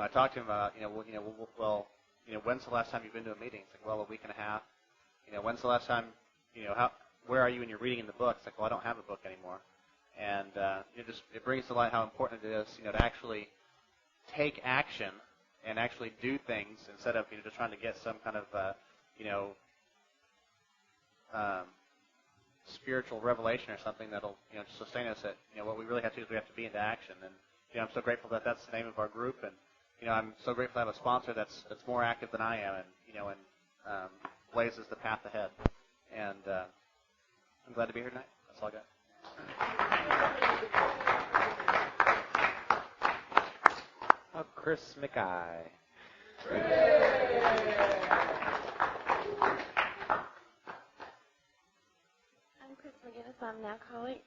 I talked to him about when's the last time you've been to a meeting? It's like, well, a week and a half. When's the last time where are you when you're reading the book? It's like, well, I don't have a book anymore, and it brings to light how important it is to actually take action and actually do things instead of just trying to get some kind of spiritual revelation or something that'll sustain us. At what we really have to do is we have to be into action. And I'm so grateful that that's the name of our group. And I'm so grateful to have a sponsor that's more active than I am, and blazes the path ahead. And I'm glad to be here tonight. That's all I got. Chris Michal. I'm Chris McGinnis. I'm an alcoholic.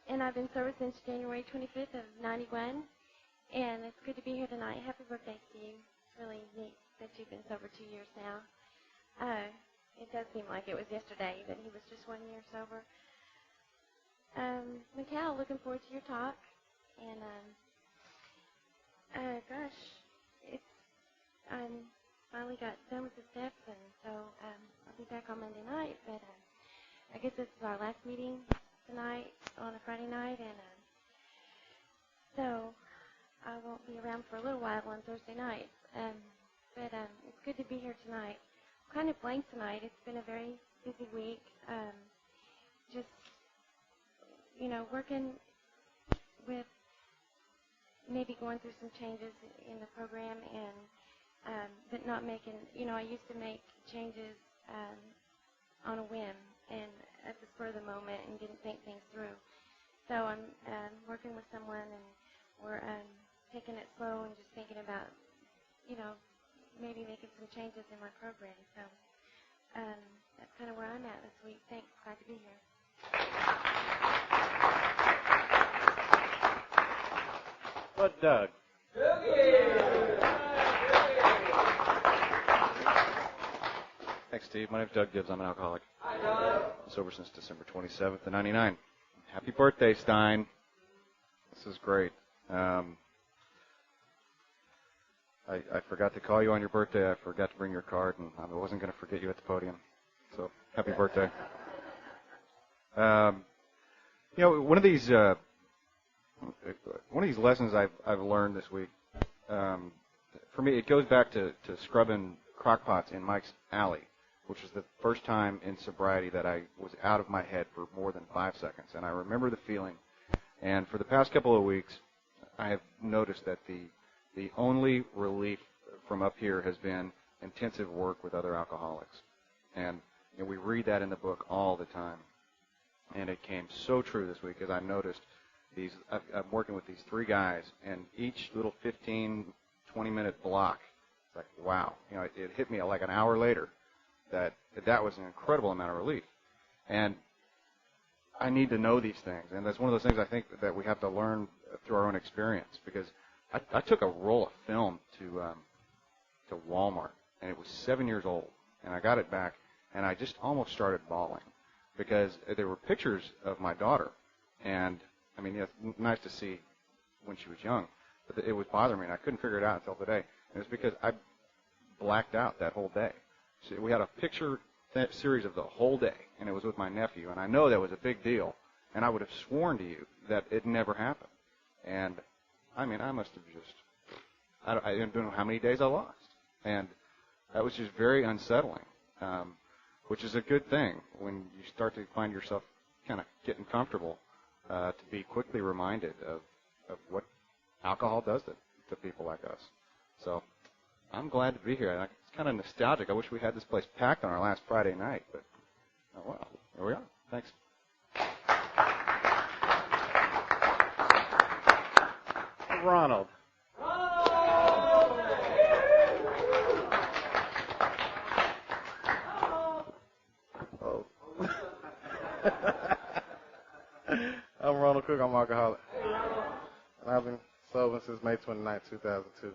And I've been sober since January 25th of 91. And it's good to be here tonight. Happy birthday, Steve. It's really neat that you've been sober 2 years now. It does seem like it was yesterday that he was just 1 year sober. Michal, looking forward to your talk. And I finally got done with the steps, and so I'll be back on Monday night. But I guess this is our last meeting tonight on a Friday night, and so I won't be around for a little while on Thursday nights. But it's good to be here tonight. I'm kind of blank tonight. It's been a very busy week. Just working with maybe going through some changes in the program, and but not making, I used to make changes on a whim and at the spur of the moment and didn't think things through. So I'm working with someone, and we're taking it slow and just thinking about, maybe making some changes in my program. So that's kind of where I'm at this week. Thanks. Glad to be here. But Doug. Thanks, Steve. My name's Doug Gibbs. I'm an alcoholic. Sober since December 27th of 99. Happy birthday, Stein. This is great. I forgot to call you on your birthday. I forgot to bring your card, and I wasn't going to forget you at the podium. So, happy birthday. One of these lessons I've learned this week, for me, it goes back to scrubbing crockpots in Mike's Alley, which was the first time in sobriety that I was out of my head for more than 5 seconds. And I remember the feeling. And for the past couple of weeks, I have noticed that the only relief from up here has been intensive work with other alcoholics. And we read that in the book all the time. And it came so true this week, as I noticed I'm working with these 3 guys, and each little 15, 20-minute block, it's like, wow. It hit me like an hour later that was an incredible amount of relief. And I need to know these things. And that's one of those things I think that we have to learn through our own experience, because I took a roll of film to Walmart, and it was 7 years old, and I got it back, and I just almost started bawling, because there were pictures of my daughter, and I mean, it's nice to see when she was young, but it was bothering me, and I couldn't figure it out until today. And it was because I blacked out that whole day. So we had a picture series of the whole day, and it was with my nephew, and I know that was a big deal, and I would have sworn to you that it never happened. And, I mean, I must have just, I don't know how many days I lost. And that was just very unsettling. which is a good thing when you start to find yourself kind of getting comfortable to be quickly reminded of what alcohol does to people like us. So I'm glad to be here. It's kind of nostalgic. I wish we had this place packed on our last Friday night, but oh well, here we are. Thanks. Ronald. Oh. I'm Ronald Cook. I'm alcoholic. And I've been sober since May 29, 2002.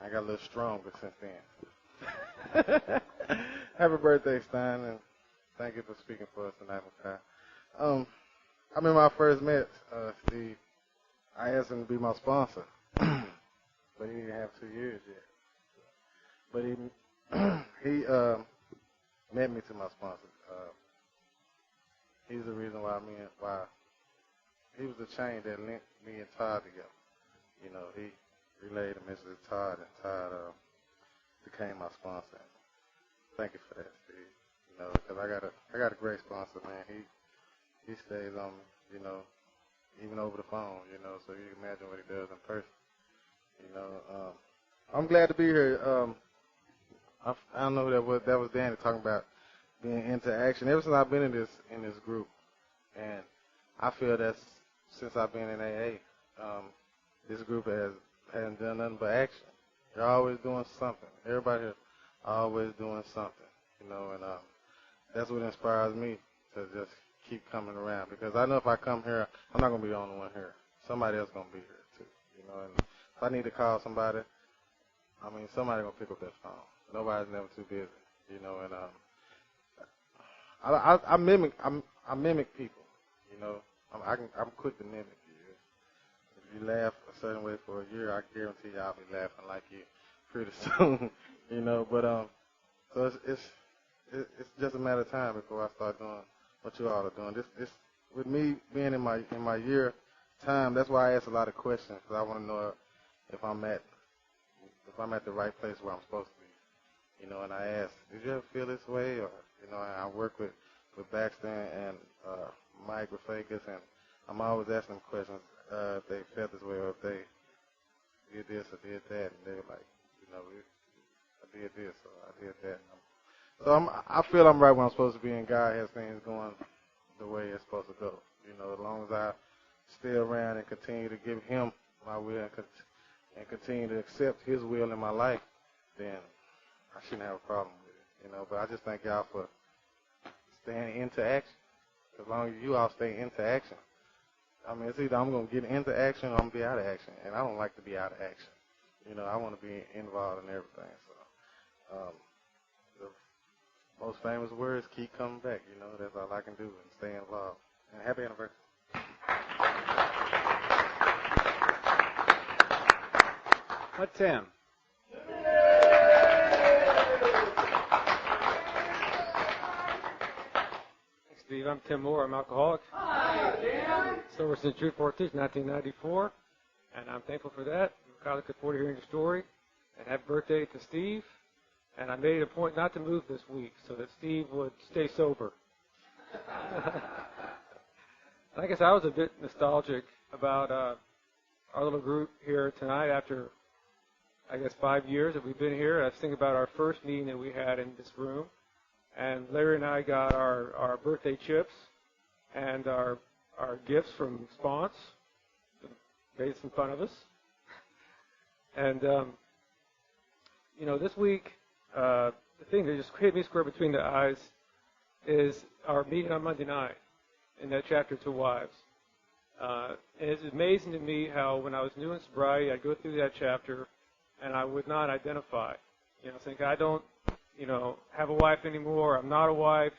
I got a little stronger since then. Happy birthday, Stein, and thank you for speaking for us tonight, Michal. I remember when I first met Steve, I asked him to be my sponsor, but he didn't have 2 years yet. But he met me to my sponsor. He's the reason why he was the chain that linked me and Todd together. You know, he relayed the message to Todd, and Todd became my sponsor. Thank you for that, Steve. You know, because I got a great sponsor, man. He stays on me, you know, even over the phone, you know, so you can imagine what he does in person. You know, I'm glad to be here. I don't know who that was Danny talking about being into action. Ever since I've been in this group, and I feel that since I've been in AA, this group hasn't done nothing but action. They're always doing something. Everybody here always doing something, you know, and that's what inspires me to just keep coming around, because I know if I come here, I'm not going to be the only one here. Somebody else going to be here too, you know, and if I need to call somebody, I mean, somebody going to pick up that phone. Nobody's never too busy, you know, and I mimic people, you know. I'm quick to mimic you. If you laugh a certain way for a year, I guarantee you I'll be laughing like you pretty soon, you know. But so it's just a matter of time before I start doing what you all are doing. This with me being in my year time. That's why I ask a lot of questions, because I want to know if I'm at the right place where I'm supposed to be, you know. And I ask, did you ever feel this way? Or, you know, I work with Baxter and Mike Rafakas, and I'm always asking them questions if they felt this way, or if they did this or did that, and they were like, you know, I did this or I did that. So I feel I'm right where I'm supposed to be, and God has things going the way it's supposed to go. You know, as long as I stay around and continue to give Him my will and continue to accept His will in my life, then I shouldn't have a problem with it. You know, but I just thank y'all for staying into action. As long as you all stay into action, I mean, it's either I'm going to get into action or I'm going to be out of action, and I don't like to be out of action. You know, I want to be involved in everything. So the most famous words, keep coming back. You know, that's all I can do, and stay involved. And happy anniversary. What, Tim? Steve, I'm Tim Moore. I'm alcoholic. Hi, Tim. Sober since June 14th, 1994, and I'm thankful for that. I'm looking forward to hearing your story. And happy birthday to Steve. And I made it a point not to move this week so that Steve would stay sober. I guess I was a bit nostalgic about our little group here tonight after, I guess, 5 years that we've been here. I was thinking about our first meeting that we had in this room. And Larry and I got our birthday chips and our gifts from Spons. Made some fun of us. And, you know, this week, the thing that just hit me square between the eyes is our meeting on Monday night in that chapter to Wives. And it's amazing to me how when I was new in sobriety, I'd go through that chapter and I would not identify. You know, think I don't, you know, have a wife anymore. I'm not a wife.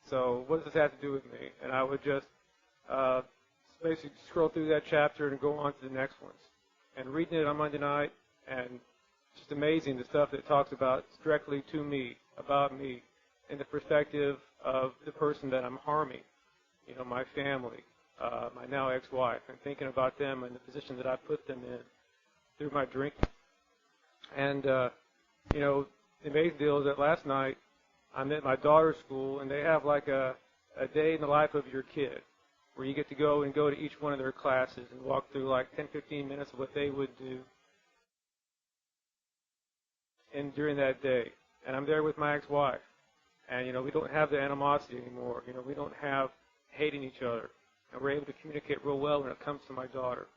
So what does this have to do with me? And I would just basically scroll through that chapter and go on to the next ones. And reading it on Monday night, and just amazing the stuff that it talks about directly to me, about me, in the perspective of the person that I'm harming, you know, my family, my now ex-wife, and thinking about them and the position that I put them in through my drinking. And, you know, the amazing deal is that last night I'm at my daughter's school, and they have like a day in the life of your kid, where you get to go to each one of their classes and walk through like 10, 15 minutes of what they would do during that day. And I'm there with my ex-wife. And, we don't have the animosity anymore. We don't have hating each other. And we're able to communicate real well when it comes to my daughter.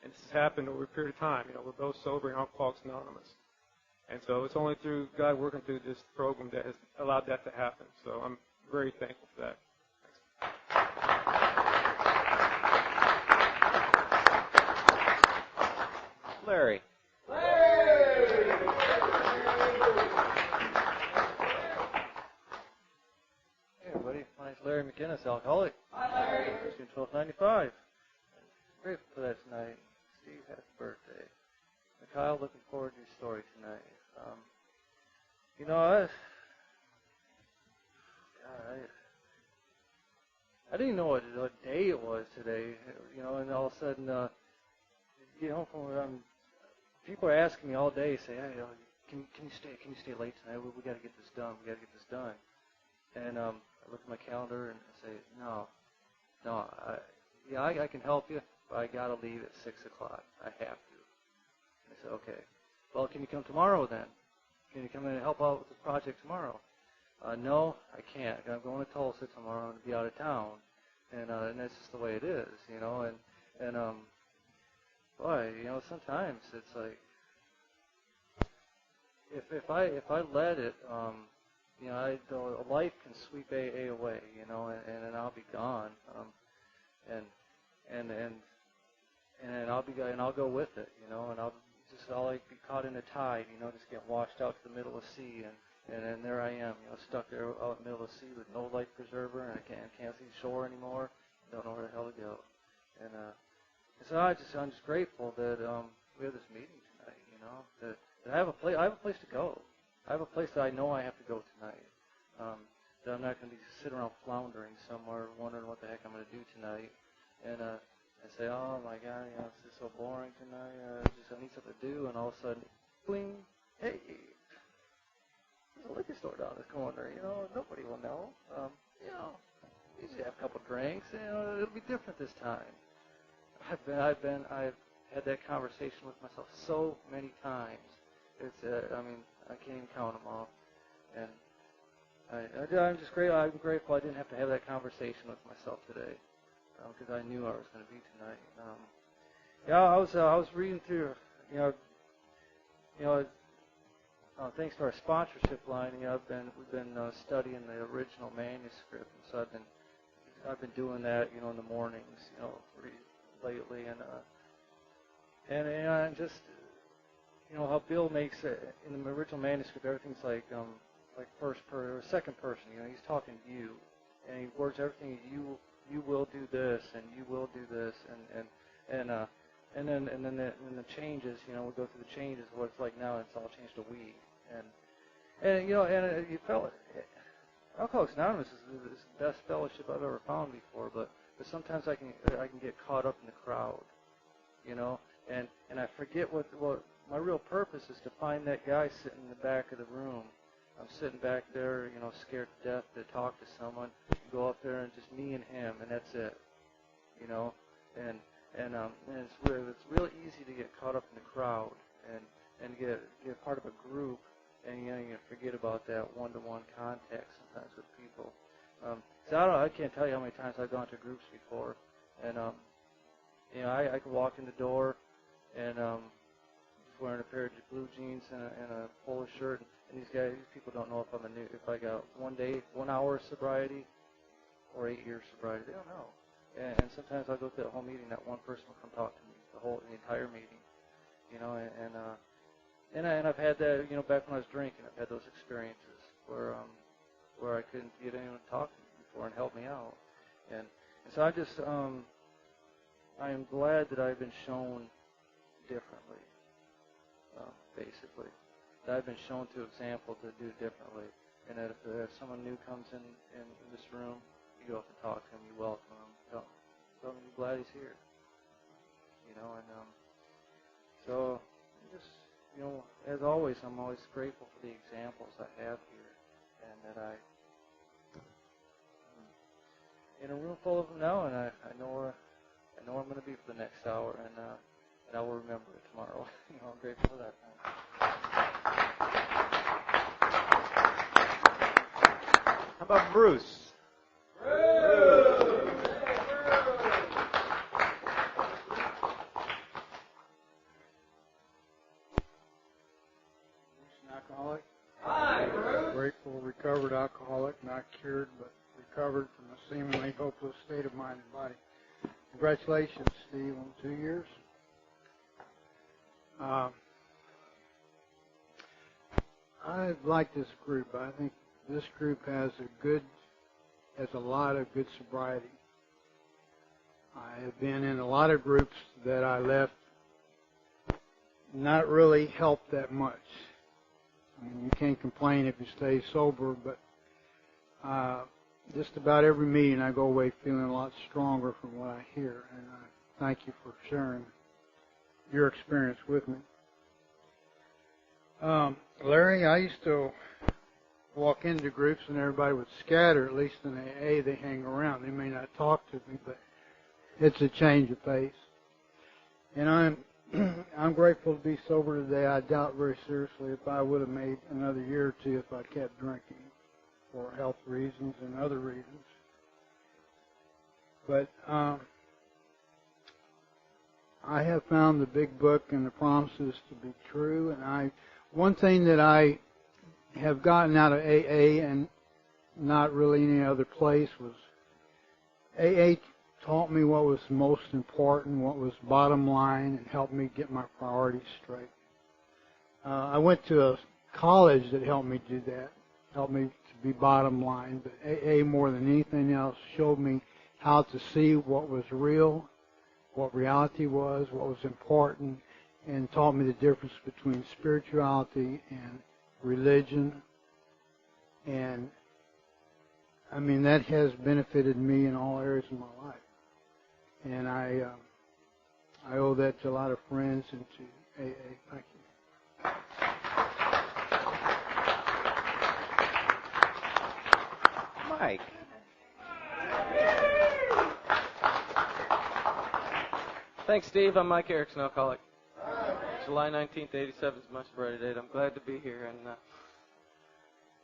And this has happened over a period of time. We're both sober and Alcoholics Anonymous. And so it's only through God working through this program that has allowed that to happen. So I'm very thankful for that. Larry. Hey everybody, my name's Larry McGinnis, alcoholic. Hi, Larry. June 1295. Grateful for that tonight. Steve, happy birthday. Michal, looking forward to your story tonight. I didn't know what day it was today, and all of a sudden, get home from where people are asking me all day, say, hey, can you stay late tonight? We got to get this done. And I look at my calendar and I say, no, I can help you, but I got to leave at 6 o'clock. I have to. And I said, okay. Well, can you come tomorrow then? Can you come in and help out with the project tomorrow? No, I can't. I'm going to Tulsa tomorrow and be out of town. And that's just the way it is, boy, sometimes it's like, if I let it, life can sweep AA away, and I'll be gone, and I'll go with it, and I'll like be caught in a tide, just get washed out to the middle of the sea, and then there I am, stuck there out in the middle of the sea with no life preserver, and I can't see shore anymore, don't know where the hell to go, and so I'm just grateful that we have this meeting tonight, that I have a place to go. I have a place that I know I have to go tonight. That I'm not going to be sitting around floundering somewhere, wondering what the heck I'm going to do tonight. And I say, oh my God, it's just so boring tonight. I need something to do. And all of a sudden, bling, hey, there's a liquor store down this corner. Nobody will know. You just have a couple drinks. It'll be different this time. I've had that conversation with myself so many times. It's, I can't even count them all. And I'm just grateful. I'm grateful I didn't have to have that conversation with myself today, because I knew I was going to be tonight. I was reading through, thanks to our sponsorship line, we've been studying the original manuscript, and so I've been doing that, in the mornings, lately, and just how Bill makes it in the original manuscript, everything's like first person or second person. He's talking to you, and he words everything. You will do this, and you will do this, and then the changes. We go through the changes. What it's like now, it's all changed to we, and you felt Alcoholics Anonymous is the best fellowship I've ever found before, but sometimes I can get caught up in the crowd, and I forget what my real purpose is, to find that guy sitting in the back of the room. I'm sitting back there, scared to death to talk to someone. Go up there and just me and him, and that's it, and it's really easy to get caught up in the crowd and get part of a group, and you forget about that one-to-one contact sometimes with people. So I can't tell you how many times I've gone to groups before, and I could walk in the door and wearing a pair of blue jeans and a polo shirt, and these people don't know if I got 1 hour sobriety or 8 years sobriety. They don't know. And sometimes I'll go through the whole meeting, that one person will come talk to me the entire meeting, and I've had that, back when I was drinking, I've had those experiences where I couldn't get anyone to talk to me before and help me out, and so I am glad that I've been shown differently, basically. That I've been shown through example to do differently, and that if someone new comes in this room, you go up and talk to him, you welcome him, tell him you're glad he's here, and so just, as always, I'm always grateful for the examples I have here, and that I'm in a room full of them now, and I know where I'm going to be for the next hour, and I will remember it tomorrow. I'm grateful for that. How about Bruce? Alcoholic. Hi, Bruce. Grateful, recovered alcoholic, not cured, but recovered from a seemingly hopeless state of mind and body. Congratulations, Steve, on 2 years. I like this group. I think this group has a lot of good sobriety. I have been in a lot of groups that I left not really helped that much. I mean, you can't complain if you stay sober, but just about every meeting I go away feeling a lot stronger from what I hear, and I thank you for sharing your experience with me. Larry, I used to walk into groups and everybody would scatter. At least in AA, they hang around. They may not talk to me, but it's a change of pace. And I'm grateful to be sober today. I doubt very seriously if I would have made another year or two if I kept drinking for health reasons and other reasons. But I have found the big book and the promises to be true. And one thing that I have gotten out of AA and not really any other place was AA taught me what was most important, what was bottom line, and helped me get my priorities straight. I went to a college that helped me do that, helped me to be bottom line, but AA more than anything else showed me how to see what was real, what reality was, what was important, and taught me the difference between spirituality and religion. And I mean, that has benefited me in all areas of my life. And I owe that to a lot of friends and to AA. Thank you. Mike. Thanks, Steve. I'm Mike Erickson, alcoholic. July 19th, 87 is my sobriety date. I'm glad to be here. And,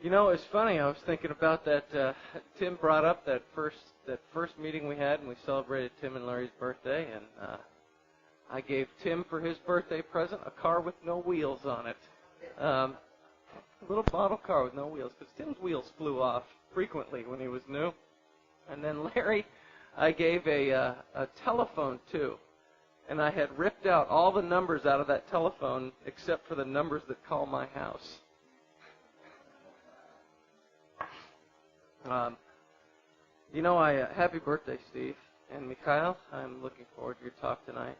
it's funny. I was thinking about that. Tim brought up that first meeting we had, and we celebrated Tim and Larry's birthday. And I gave Tim, for his birthday present, a car with no wheels on it. A little bottle car with no wheels, because Tim's wheels flew off frequently when he was new. And then Larry, I gave a telephone, too. And I had ripped out all the numbers out of that telephone except for the numbers that call my house. Happy birthday, Steve. And Michal, I'm looking forward to your talk tonight.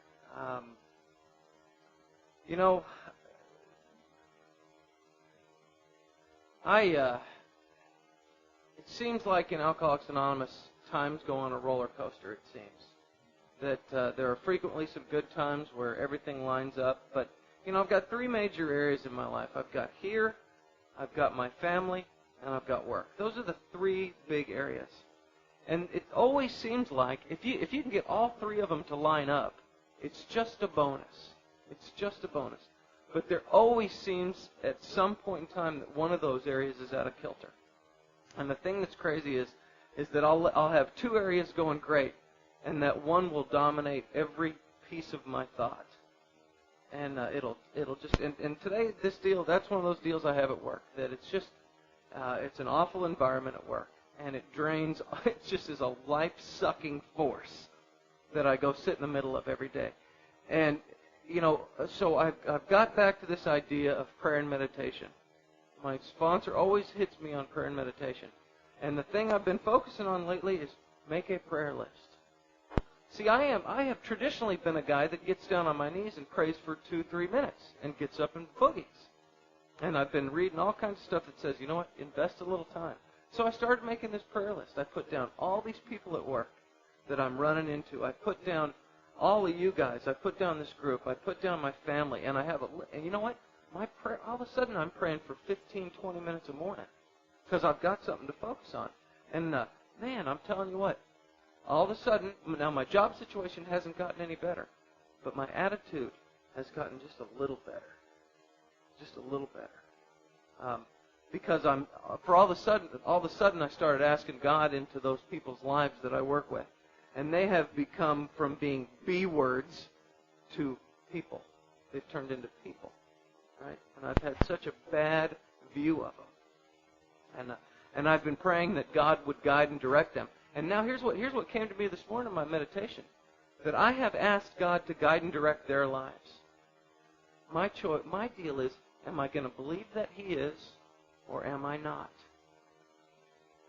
It seems like in Alcoholics Anonymous, times go on a roller coaster, it seems. That there are frequently some good times where everything lines up. But, I've got three major areas in my life. I've got here, I've got my family, and I've got work. Those are the three big areas. And it always seems like if you can get all three of them to line up, it's just a bonus. It's just a bonus. But there always seems at some point in time that one of those areas is out of kilter. And the thing that's crazy is that I'll have two areas going great, and that one will dominate every piece of my thought. And it'll just and today this deal, that's one of those deals I have at work, that it's just it's an awful environment at work, and it drains. It just is a life-sucking force that I go sit in the middle of every day. And so I've got back to this idea of prayer and meditation. My sponsor always hits me on prayer and meditation, and the thing I've been focusing on lately is make a prayer list. See, I have traditionally been a guy that gets down on my knees and prays for 2-3 minutes and gets up and boogies. And I've been reading all kinds of stuff that says, invest a little time. So I started making this prayer list. I put down all these people at work that I'm running into. I put down all of you guys. I put down this group. I put down my family. And I have and you know what? My prayer, all of a sudden I'm praying for 15, 20 minutes a morning. because I've got something to focus on. And, man, I'm telling you what, all of a sudden, now my job situation hasn't gotten any better, but my attitude has gotten just a little better. Just a little better. Because all of a sudden I started asking God into those people's lives that I work with. And they have become from being B words to people. They've turned into people, right? And I've had such a bad view of them. And I've been praying that God would guide and direct them. And now here's what came to me this morning in my meditation, that I have asked God to guide and direct their lives. My deal is, am I going to believe that He is, or am I not?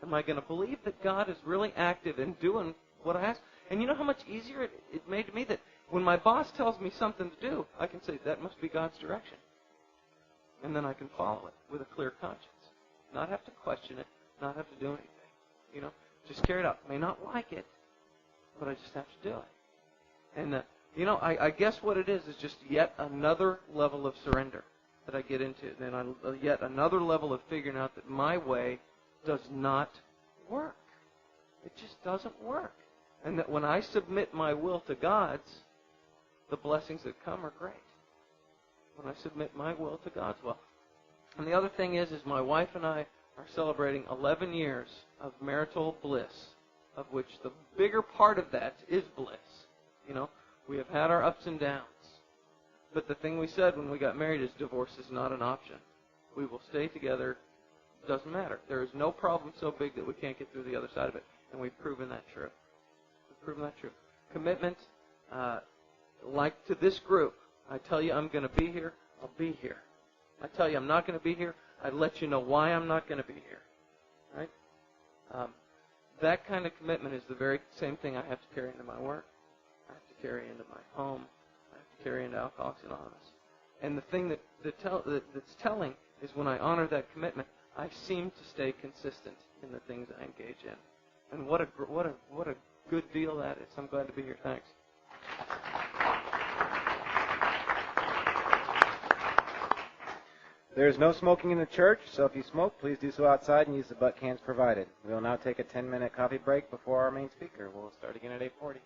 Am I going to believe that God is really active in doing what I ask? And you know how much easier it made me that when my boss tells me something to do, I can say, that must be God's direction. And then I can follow it with a clear conscience. Not have to question it, not have to do anything. You know, just carry it out. May not like it, but I just have to do it. And, you know, I guess what it is just yet another level of surrender that I get into. Then yet another level of figuring out that my way does not work. It just doesn't work. And that when I submit my will to God's, the blessings that come are great. When I submit my will to God's will. And the other thing is my wife and I are celebrating 11 years of marital bliss, of which the bigger part of that is bliss. You know, we have had our ups and downs. But the thing we said when we got married is divorce is not an option. We will stay together. Doesn't matter. There is no problem so big that we can't get through the other side of it. And we've proven that true. We've proven that true. Commitment, like to this group, I tell you I'm going to be here, I'll be here. I tell you I'm not going to be here, I let you know why I'm not going to be here. Right? That kind of commitment is the very same thing I have to carry into my work. I have to carry into my home. I have to carry into Alcoholics Anonymous. And the thing that's telling is when I honor that commitment, I seem to stay consistent in the things I engage in. And what a good deal that is. I'm glad to be here. Thanks. There is no smoking in the church, so if you smoke, please do so outside and use the butt cans provided. We will now take a 10-minute coffee break before our main speaker. We'll start again at 8:40.